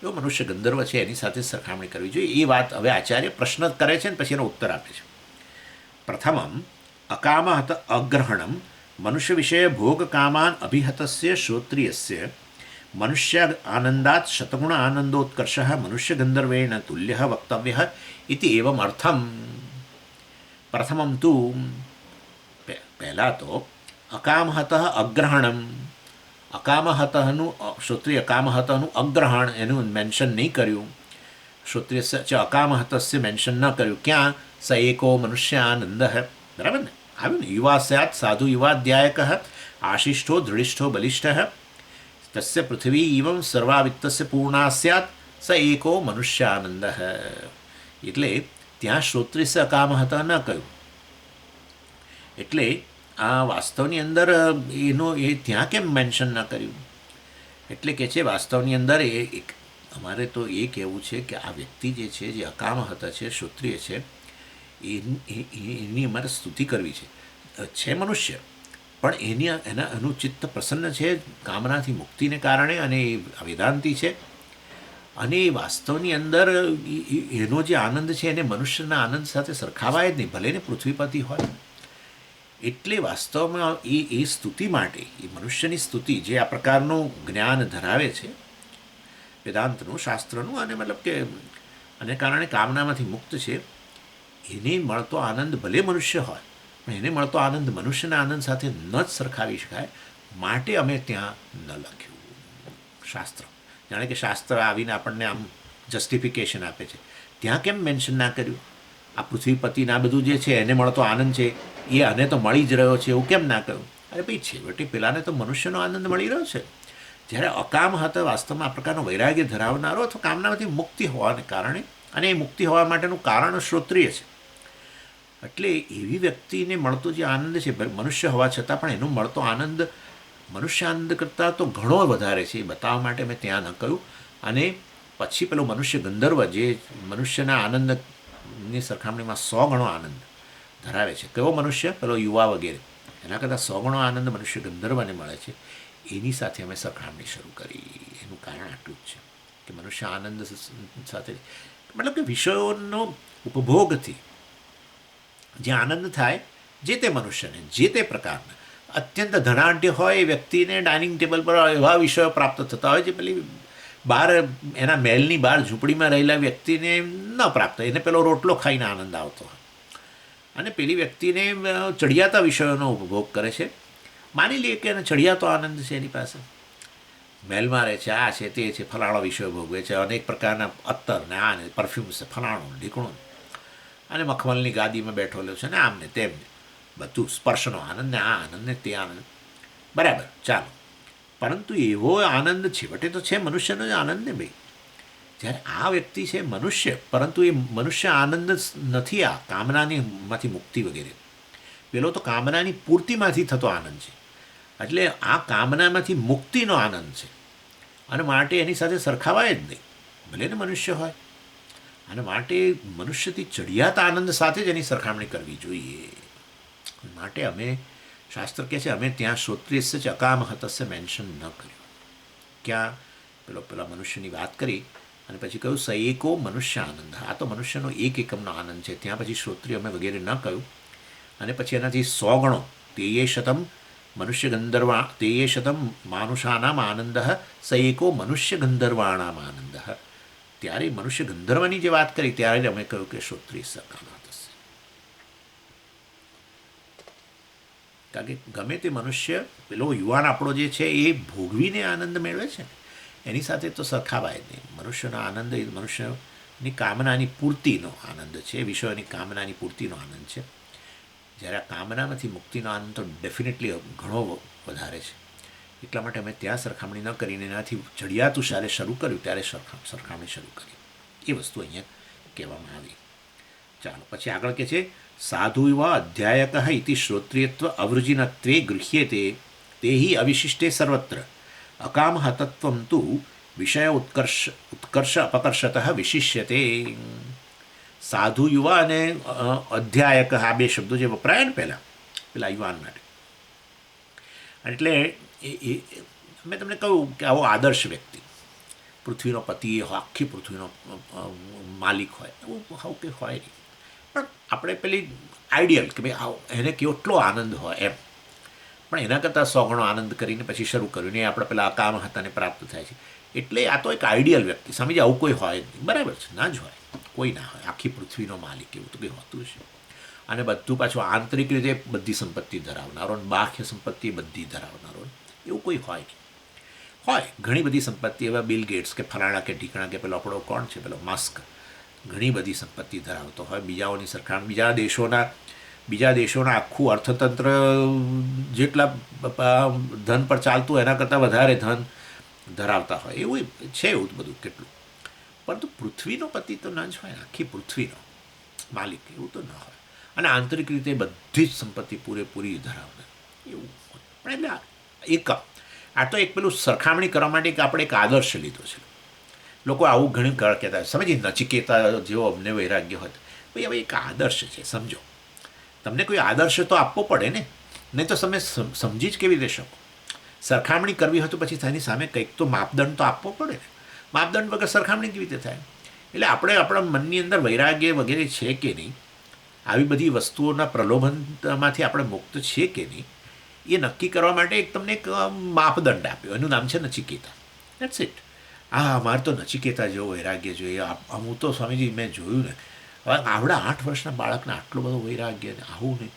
એવો મનુષ્ય ગંધર્વ છે એની સાથે સરખામણી કરવી જોઈએ. એ વાત હવે આચાર્ય પ્રશ્ન કરે છે ને પછી એનો ઉત્તર આપે છે. પ્રથમમ અકામહત અગ્રહણમ મનુષ્ય વિષય ભોગ કામાન અભિહતસ્ય શ્રોત્રિયસ્ય મનુષ્ય આનંદાત શતગુણ આનંદોત્કર્ષ મનુષ્ય ગંધર્વેણ તુલ્ય વક્તવ્ય ઇતિ એવમ અર્થમ. પ્રથમમ તુ પહેલાં તો અકામહત અગ્રહણમ, અકામહતનું શ્રોત્રિય અકામહતનું અગ્રહણ એનું મેન્શન નહીં કર્યું, શ્રોત્રિય અકામહતસ્ય મેન્શન ન કર્યું. ક્યાં? સ એકો મનુષ્ય આનંદ, બરાબર ને? આવ્યું ને? યુવા સ્યાત સાધુ યુવાધ્યાયક આશિષ્ઠો ધૃઢિષ્ઠો બલિષ્ઠ તસ્ય પૃથ્વી ઇવમ સર્વાવિત્તસ્ય પૂર્ણા સ્યાત સ એકો મનુષ્ય આનંદ. એટલે ત્યાં શ્રોત્રિય અકામહત ન કહ્યું. એટલે આ વાસ્તવની અંદર એનો એ ત્યાં કેમ મેન્શન ના કર્યું? એટલે કે છે વાસ્તવની અંદર અમારે તો એ કહેવું છે કે આ વ્યક્તિ જે છે, જે અકામહત છે, શ્રોત્રિય છે, એની અમારે સ્તુતિ કરવી છે મનુષ્ય, પણ એનું ચિત્ત પ્રસન્ન છે કામનાથી મુક્તિને કારણે, અને એ વેદાંતિ છે, અને એ વાસ્તવની અંદર એનો જે આનંદ છે એને મનુષ્યના આનંદ સાથે સરખાવાય જ નહીં, ભલે ને પૃથ્વીપતિ હોય. એટલે વાસ્તવમાં એ સ્તુતિ માટે, એ મનુષ્યની સ્તુતિ જે આ પ્રકારનું જ્ઞાન ધરાવે છે વેદાંતનું, શાસ્ત્રનું, અને મતલબ કે અને કારણે કામનામાંથી મુક્ત છે, એને મળતો આનંદ ભલે મનુષ્ય હોય પણ એને મળતો આનંદ મનુષ્યના આનંદ સાથે ન જ સરખાવી શકાય, માટે અમે ત્યાં ન લખ્યું શાસ્ત્ર. જાણે કે શાસ્ત્ર આવીને આપણને આમ જસ્ટિફિકેશન આપે છે, ત્યાં કેમ મેન્શન ના કર્યું? આ પૃથ્વીપતિને આ બધું જે છે એને મળતો આનંદ છે એ આને તો મળી જ રહ્યો છે એવું કેમ ના કહ્યું? અરે ભાઈ છેવટે પેલાને તો મનુષ્યનો આનંદ મળી રહ્યો છે. જ્યારે અકામ હતા વાસ્તવમાં આ પ્રકારનો વૈરાગ્ય ધરાવનારો અથવા કામનામાંથી મુક્તિ હોવાને કારણે, અને એ મુક્તિ હોવા માટેનું કારણ શ્રોત્રિય છે. એટલે એવી વ્યક્તિને મળતો જે આનંદ છે, મનુષ્ય હોવા છતાં પણ એનો મળતો આનંદ મનુષ્ય આનંદ કરતાં તો ઘણો વધારે છે. એ બતાવવા માટે મેં ત્યાં ન કહ્યું. અને પછી પેલો મનુષ્ય ગંધર્વ જે મનુષ્યના આનંદની સરખામણીમાં 100 ગણો આનંદ ધરાવે છે. કેવો મનુષ્ય? પેલો યુવા વગેરે, એના કરતાં 100 ગણો આનંદ મનુષ્ય ગંધર્વને મળે છે. એની સાથે અમે સરખામણી શરૂ કરી. એનું કારણ આટલું જ છે કે મનુષ્ય આનંદ સાથે, મતલબ કે વિષયોનો ઉપભોગથી જે આનંદ થાય, જે તે મનુષ્યને જે તે પ્રકારના, અત્યંત ધનાઢ્ય હોય એ વ્યક્તિને ડાઇનિંગ ટેબલ પર એવા વિષયો પ્રાપ્ત થતા હોય જે પેલી બહાર એના મહેલની બહાર ઝૂંપડીમાં રહેલા વ્યક્તિને ન પ્રાપ્ત, એને પેલો રોટલો ખાઈને આનંદ આવતો હોય. અને પેલી વ્યક્તિને ચડિયાતા વિષયોનો ઉપભોગ કરે છે. માની લઈએ કે એને ચડિયાતો આનંદ છે, એની પાસે મહેલમાં રહે છે, આ છે તે છે, ફલાણો વિષયો ભોગવે છે, અનેક પ્રકારના અત્તર ને આ ને પરફ્યુમ્સ છે, ફલાણું ઢીકણું, અને મખમલની ગાદીમાં બેઠેલો છે ને આમને તેમને બધું સ્પર્શનો આનંદ ને આ આનંદ ને તે આનંદ. બરાબર, ચાલો. પરંતુ એવો આનંદ છેવટે તો છે મનુષ્યનો જ આનંદ ને ભાઈ. જ્યારે આ વ્યક્તિ છે મનુષ્ય, પરંતુ એ મનુષ્ય આનંદ નથી આ કામનાનીમાંથી મુક્તિ વગેરે. પેલો તો કામનાની પૂર્તિમાંથી થતો આનંદ છે. એટલે આ કામનામાંથી મુક્તિનો આનંદ છે, અને માટે એની સાથે સરખાવાય જ નહીં, ભલે ને મનુષ્ય હોય. અને માટે મનુષ્યથી ચડિયાતા આનંદ સાથે જ એની સરખામણી કરવી જોઈએ. માટે અમે, શાસ્ત્ર કહે છે, અમે ત્યાં શ્રોત્રિયસ્ય ચ અકામ હતસ્ય મેન્શન ન કર્યું. ક્યાં પેલા મનુષ્યની વાત કરી અને પછી કહ્યું સ એકો મનુષ્ય આનંદ. આ તો મનુષ્યનો એક એકમનો આનંદ છે. ત્યાં પછી શ્રોત્રિય અમે વગેરે ન કહ્યું. અને પછી એનાથી 100 ગણો તેયે શતમ મનુષ્ય ગંધર્વા તેયે શતમ માનુષાનામ આનંદ સ એકો મનુષ્ય ગંધર્વાણામ આનંદ. ત્યારે મનુષ્ય ગંધર્વની જે વાત કરી ત્યારે જ અમે કહ્યું કે શ્રોત્રિય સકામ હતસ્ય. કારણ કે ગમે તે મનુષ્ય, પેલો યુવાન આપણો જે છે એ ભોગવીને આનંદ મેળવે છે, એની સાથે તો સરખાવાય જ નહીં. મનુષ્યનો આનંદ એ મનુષ્યની કામનાની પૂર્તિનો આનંદ છે, વિષયોની કામનાની પૂર્તિનો આનંદ છે. જ્યારે આ કામનામાંથી મુક્તિનો આનંદ તો ડેફિનેટલી ઘણો વધારે છે. એટલા માટે અમે ત્યાં સરખામણી ન કરીને એનાથી ચડિયાતું જ્યારે શરૂ કર્યું ત્યારે સરખામણી શરૂ કરી. એ વસ્તુ અહીંયા કહેવામાં આવી. ચાલો, પછી આગળ કહે છે સાધુ એવા અધ્યાયક ઇતિ શ્રોત્રિયત્વ અવૃજિનત્વે ગૃહ્યતે તે અવિશિષ્ટે સર્વત્ર અકામ તત્વમ તુ વિષય ઉત્કર્ષ અપકર્ષત વિશિષ્યતે. સાધુ યુવા અને અધ્યાયક, આ બે શબ્દો જે વપરાય ને પેલા યુવાન માટે, એટલે એ મેં તમને કહ્યું કે આવો આદર્શ વ્યક્તિ, પૃથ્વીનો પતિ આખી પૃથ્વીનો માલિક હોય એવું આવું કંઈ હોય નહીં. પણ આપણે પેલી આઈડિયલ કે ભાઈ એને કેટલો આનંદ હોય એમ, પણ એના કરતાં 100 ગણો આનંદ કરીને પછી શરૂ કર્યું ને આપણે પેલા અકામ હતાને પ્રાપ્ત થાય છે. એટલે આ તો એક આઈડિયલ વ્યક્તિ, સમજી આવું કોઈ હોય જ નહીં. બરાબર છે, ના જ હોય, કોઈ ના હોય. આખી પૃથ્વીનો માલિક એવું તો કંઈ હોતું છે. અને બધું પાછું આંતરિક રીતે બધી સંપત્તિ ધરાવનારો, બાહ્ય સંપત્તિ બધી ધરાવનારો, એવું કોઈ હોય નહીં. હોય ઘણી બધી સંપત્તિ, એવા બિલ ગેટ્સ કે ફલાણા કે ઢીકણા કે પેલો આપણો કોણ છે પેલો મસ્ક, ઘણી બધી સંપત્તિ ધરાવતો હોય. બીજાઓની સરખામણી બીજા દેશોના આખું અર્થતંત્ર જેટલા ધન પર ચાલતું એના કરતાં વધારે ધન ધરાવતા હોય, એવું છે એવું બધું કેટલું. પરંતુ પૃથ્વીનો પતિ તો ન જ હોય, આખી પૃથ્વીનો માલિક એવું તો ન હોય. અને આંતરિક રીતે બધી જ સંપત્તિ પૂરેપૂરી ધરાવનાર એવું હોય. પણ એટલે આ તો એક પેલું સરખામણી કરવા માટે આપણે એક આદર્શ લીધો છે. લોકો આવું ઘણું કહેતા સમજી, નચિકેતા જેવો અમને વૈરાગ્ય હોય, ભાઈ હવે એક આદર્શ છે, સમજો. તમને કોઈ આદર્શ તો આપવો પડે ને, નહીં તો તમે સમજી જ કેવી રીતે શકો. સરખામણી કરવી હોય તો પછી તેની સામે કંઈક તો માપદંડ તો આપવો પડે ને. માપદંડ વગર સરખામણી કેવી રીતે થાય? એટલે આપણે આપણા મનની અંદર વૈરાગ્ય વગેરે છે કે નહીં, આવી બધી વસ્તુઓના પ્રલોભનમાંથી આપણે મુક્ત છે કે નહીં, એ નક્કી કરવા માટે તમને એક માપદંડ આપ્યો, એનું નામ છે નચિકેતા. That's it. મારે તો નચિકેતા જેવો વૈરાગ્ય જોઈએ. હું તો સ્વામીજી મેં જોયું ને, હવે આવડા 8 વર્ષના બાળકને આટલો બધો વૈરાગ્ય ને આવું નહીં.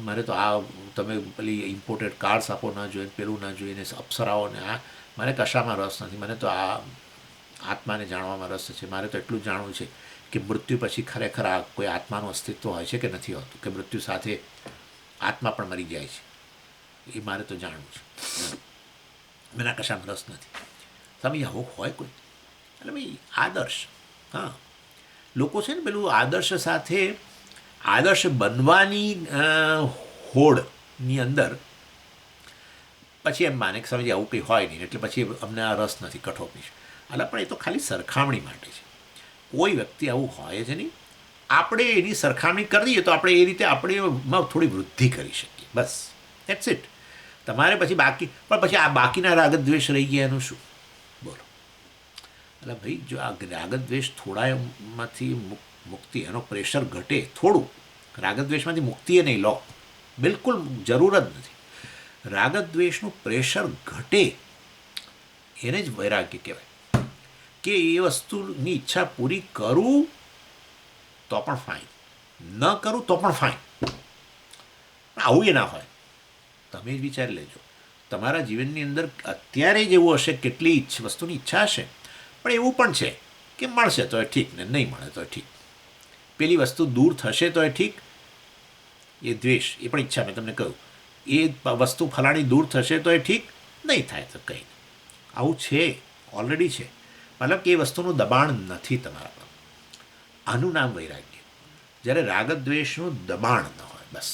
મારે તો આ તમે પેલી ઇમ્પોર્ટેડ કાર્સ આપો ના જોઈએ, પેલું ના જોઈને અપ્સરાઓને આ, મારે કશામાં રસ નથી. મને તો આ આત્માને જાણવામાં રસ છે. મારે તો એટલું જ જાણવું છે કે મૃત્યુ પછી ખરેખર આ કોઈ આત્માનું અસ્તિત્વ હોય છે કે નથી હોતું, કે મૃત્યુ સાથે આત્મા પણ મરી જાય છે, એ મારે તો જાણવું છે. એના કશામાં રસ નથી. તમે આવું હોય કોઈ એટલે ભાઈ આદર્શ, હા, લોકો છે ને પેલું આદર્શ સાથે આદર્શ બનવાની હોડની અંદર પછી એમ માને કે સમજી આવું કંઈ હોય નહીં એટલે પછી અમને આ રસ નથી કઠોપની. એટલે પણ એ તો ખાલી સરખામણી માટે છે. કોઈ વ્યક્તિ આવું હોય જ નહીં. આપણે એની સરખામણી કરી દઈએ તો આપણે એ રીતે આપણે થોડી વૃદ્ધિ કરી શકીએ, બસ, ધેટ્સ ઇટ. તમારે પછી પછી આ બાકીના રાગદ્વેષ રહી ગયા એનું શું, બોલો. એટલે ભાઈ જો આ રાગદ્વેષ થોડામાંથી મુક્તિ, એનો પ્રેશર ઘટે થોડું, રાગદ્વેષમાંથી મુક્તિ એ નહીં લો, બિલકુલ જરૂર જ નથી. રાગદ્વેષનું પ્રેશર ઘટે એને જ વૈરાગ્ય કહેવાય, કે એ વસ્તુની ઈચ્છા પૂરી કરું તો પણ ફાઇન, ન કરું તો પણ ફાઇન. આવું એ ના હોય. તમે જ વિચારી લેજો, તમારા જીવનની અંદર અત્યારે જ એવું હશે, કેટલી વસ્તુની ઈચ્છા હશે, પણ એવું પણ છે કે મળશે તો એ ઠીક, ને નહીં મળે તો ઠીક. પેલી વસ્તુ દૂર થશે તો એ ઠીક, એ દ્વેષ, એ પણ ઈચ્છા, મેં તમને કહ્યું, એ વસ્તુ ફલાણી દૂર થશે તો એ ઠીક, નહીં થાય તો કંઈ નહીં. આવું છે, ઓલરેડી છે. મતલબ કે એ વસ્તુનું દબાણ નથી તમારા પર. આનું નામ વૈરાગ્ય. જ્યારે રાગદ્વેષનું દબાણ ન હોય, બસ.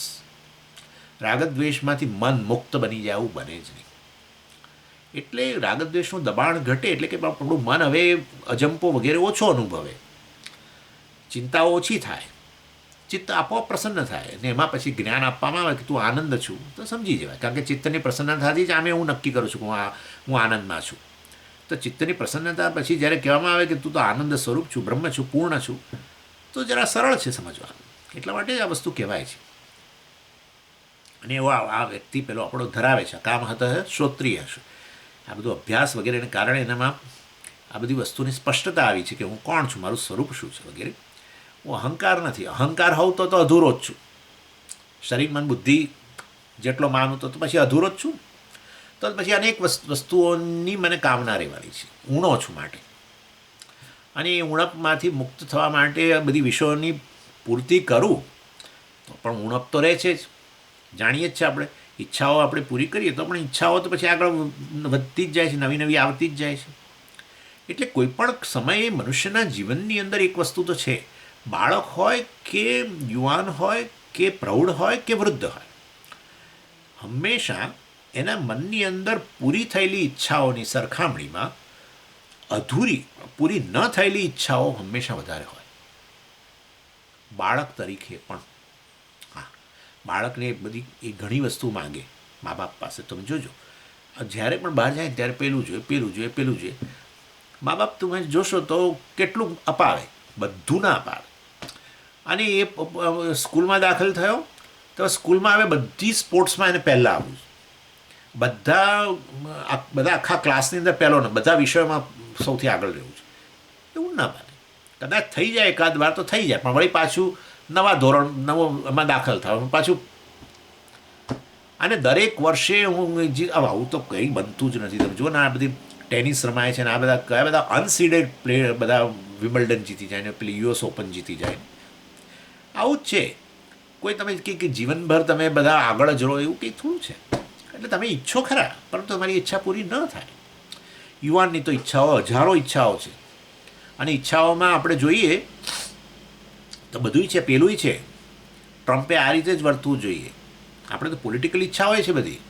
રાગદ્વેષમાંથી મન મુક્ત બની જાય એવું બને જ નહીં. એટલે રાગદ્વેષનું દબાણ ઘટે એટલે કે આપણું મન હવે અજંપો વગેરે ઓછો અનુભવે, ચિંતાઓ ઓછી થાય, ચિત્ત આપોઆપ પ્રસન્ન થાય. અને એમાં પછી જ્ઞાન આપવામાં આવે કે તું આનંદ છું તો સમજી જવાય. કારણ કે ચિત્તની પ્રસન્નતાથી જ આમે હું નક્કી કરું છું કે હું આનંદમાં છું. તો ચિત્તની પ્રસન્નતા પછી જ્યારે કહેવામાં આવે કે તું તો આનંદ સ્વરૂપ છું, બ્રહ્મ છું, પૂર્ણ છું, તો જરા સરળ છે સમજવાનું. એટલા માટે જ આ વસ્તુ કહેવાય છે. અને એવો આ વ્યક્તિ પેલો આપણો ધરાવે છે, કામ હતા શ્રોત્રિય હશે. આ બધું અભ્યાસ વગેરેને કારણે એનામાં આ બધી વસ્તુની સ્પષ્ટતા આવી છે કે હું કોણ છું, મારું સ્વરૂપ શું છે વગેરે. હું અહંકાર નથી. અહંકાર હોઉં તો અધૂરો જ છું. શરીર મન બુદ્ધિ જેટલો માનું તો પછી અધૂરો જ છું. તો પછી અનેક વસ્તુઓની મને કામના રહેવાની છે, ઊણો છું માટે. અને એ ઉણપમાંથી મુક્ત થવા માટે બધી વિષયોની પૂર્તિ કરું તો પણ ઉણપ તો રહે છે જ, જાણીએ જ છે આપણે. ઈચ્છાઓ આપણે પૂરી કરીએ તો પણ ઈચ્છાઓ તો પછી આગળ વધતી જ જાય છે, નવી નવી આવતી જ જાય છે. એટલે કોઈ પણ સમયે મનુષ્યના જીવનની અંદર એક વસ્તુ તો છે, બાળક હોય કે યુવાન હોય કે પ્રૌઢ હોય કે વૃદ્ધ હોય, હંમેશા એના મનની અંદર પૂરી થયેલી ઈચ્છાઓની સરખામણીમાં પૂરી ન થયેલી ઈચ્છાઓ હંમેશા વધારે હોય. બાળક તરીકે પણ, હા, બાળકને બધી એ ઘણી વસ્તુ માંગે મા બાપ પાસે. તમે જોજો, જ્યારે પણ બહાર જાય ત્યારે પેલું જોઈએ, પેલું જોઈએ, પેલું જોઈએ. મા બાપ તમે જોશો તો કેટલું અપાવે, બધું ના અપાવે. અને એ સ્કૂલમાં દાખલ થયો તો સ્કૂલમાં હવે બધી સ્પોર્ટ્સમાં એને પહેલાં આવવું, બધા આખા ક્લાસની અંદર પહેલો ને બધા વિષયોમાં સૌથી આગળ રહેવું છે. એવું ના બને. કદાચ થઈ જાય એકાદ વાર તો થઈ જાય, પણ વળી પાછું નવા ધોરણ એમાં દાખલ થાય પાછું. અને દરેક વર્ષે આવું તો કંઈ બનતું જ નથી. તમે જુઓ ને આ બધી ટેનિસ રમાય છે ને આ બધા કયા બધા અનસીડેડ પ્લેયર બધા વિમ્બલ્ડન જીતી જાય ને પેલી યુએસ ઓપન જીતી જાય. આવું જ છે. કોઈ તમે કે જીવનભર તમે બધા આગળ જ રહો એવું કંઈ થોડું છે. એટલે તમે ઈચ્છો ખરા, પરંતુ તમારી ઈચ્છા પૂરી ન થાય. યુવાનની તો ઈચ્છાઓ, હજારો ઈચ્છાઓ છે. અને ઈચ્છાઓમાં આપણે જોઈએ તો બધું છે, પેલું છે. ટ્રમ્પે આ રીતે જ વર્તવું જોઈએ. આપણે તો પોલિટિકલ ઈચ્છા હોય છે બધી.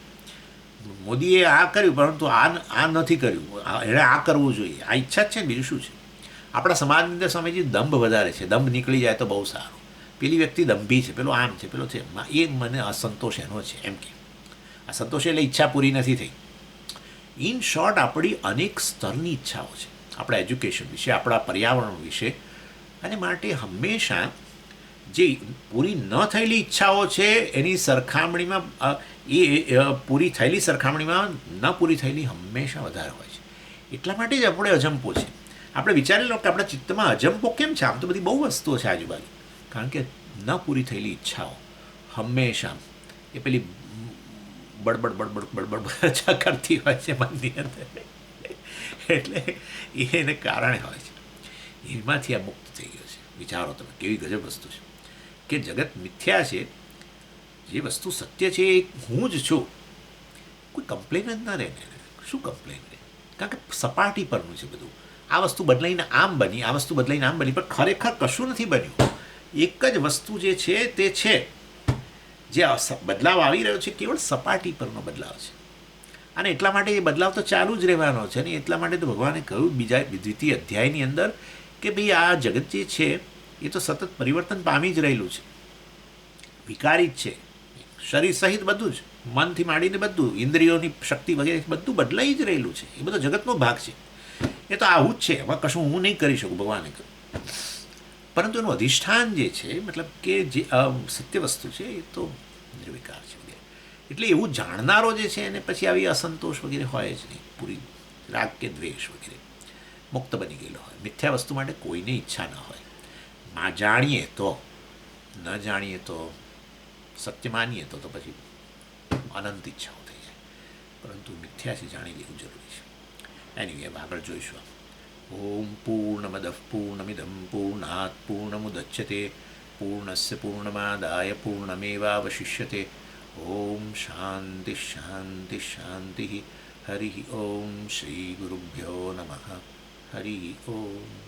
મોદીએ આ કર્યું પરંતુ આ નથી કર્યું, એણે આ કરવું જોઈએ, આ ઈચ્છા જ છે ને, બીજું શું છે. આપણા સમાજની અંદર સમયથી દંભ વધારે છે. દંભ નીકળી જાય તો બહુ સારું. પેલી વ્યક્તિ દંભી છે, પેલો આમ છે, પેલો છે, એ મને અસંતોષ એનો છે એમ કે. અસંતોષ એટલે ઈચ્છા પૂરી નથી થઈ. ઇન શોર્ટ, આપણી અનેક સ્તરની ઈચ્છાઓ છે, આપણા એજ્યુકેશન વિશે, આપણા પર્યાવરણ વિશે. અને માટે હંમેશા જે પૂરી ન થયેલી ઈચ્છાઓ છે એની સરખામણીમાં એ પૂરી થયેલી સરખામણીમાં ન પૂરી થયેલી હંમેશા વધારે હોય છે. એટલા માટે જ આપણે અજંપો છે. આપણે વિચારી લો કે આપણા ચિત્તમાં અજંપો કેમ છે? આમ તો બધી બહુ વસ્તુઓ છે આજુબાજુ. કારણ કે ન પૂરી થયેલી ઈચ્છાઓ હંમેશા એ પેલી બડબડ બડબડ બડબડ કરતી હોય છે મનની અંદર. એટલે એને કારણે હોય છે. એમાંથી આ મુક્ત થઈ ગયો છે. વિચારો તમે કેવી ગજબ વસ્તુ છે કે જગત મિથ્યા છે, જે વસ્તુ સત્ય છે એ હું જ છું. કોઈ કમ્પ્લેન જ ના રહે ને, શું કમ્પ્લેન રહે? કારણ કે સપાટી પરનું છે બધું. આ વસ્તુ બદલાઈને આમ બની, આ વસ્તુ બદલાઈને આમ બની, પણ ખરેખર કશું નથી બન્યું. એક જ વસ્તુ જે છે તે છે. જે બદલાવ આવી રહ્યો છે કેવળ સપાટી પરનો બદલાવ છે, અને એટલા માટે એ બદલાવ તો ચાલુ જ રહેવાનો છે. અને એટલા માટે તો ભગવાને કહ્યું બીજા દ્વિતીય અધ્યાયની અંદર કે ભાઈ આ જગત જે છે એ તો સતત પરિવર્તન પામી જ રહેલું છે, વિકારી જ છે. શરીર સહિત બધું જ, મનથી માંડીને બધું, ઇન્દ્રિયોની શક્તિ વગેરે બધું બદલાઈ જ રહેલું છે. એ બધો જગતનો ભાગ છે. એ તો આવું જ છે, એમાં કશું હું નહીં કરી શકું, ભગવાને કહ્યું. પરંતુ એનું અધિષ્ઠાન જે છે, મતલબ કે જે સત્ય વસ્તુ છે એ તો નિર્વિકાર છે વગેરે. એટલે એવું જાણનારો જે છે એને પછી આવી અસંતોષ વગેરે હોય જ નહીં, પૂરી રાગ કે દ્વેષ વગેરે, મુક્ત બની ગયેલો હોય. મિથ્યા વસ્તુ માટે કોઈને ઈચ્છા ન હોય. જાણીએ તો, ન જાણીએ તો, સત્ય માનીએ તો પછી અનંત ઈચ્છાઓ થઈ જાય. પરંતુ મિથ્યા છે જાણી લેવું જરૂરી છે. એની હવે આગળ જોઈશું. ઓમ પૂર્ણમદ પૂર્ણમિદમ પૂર્ણાત પૂર્ણમુદચ્યતે પૂર્ણસ્ય પૂર્ણમાદાય પૂર્ણમેવાવશિષ્યતે. ઓમ શાંતિ શાંતિ શાંતિ. હરિ ઓમ શ્રી ગુરુભ્યો નમઃ. હરિ ઓમ.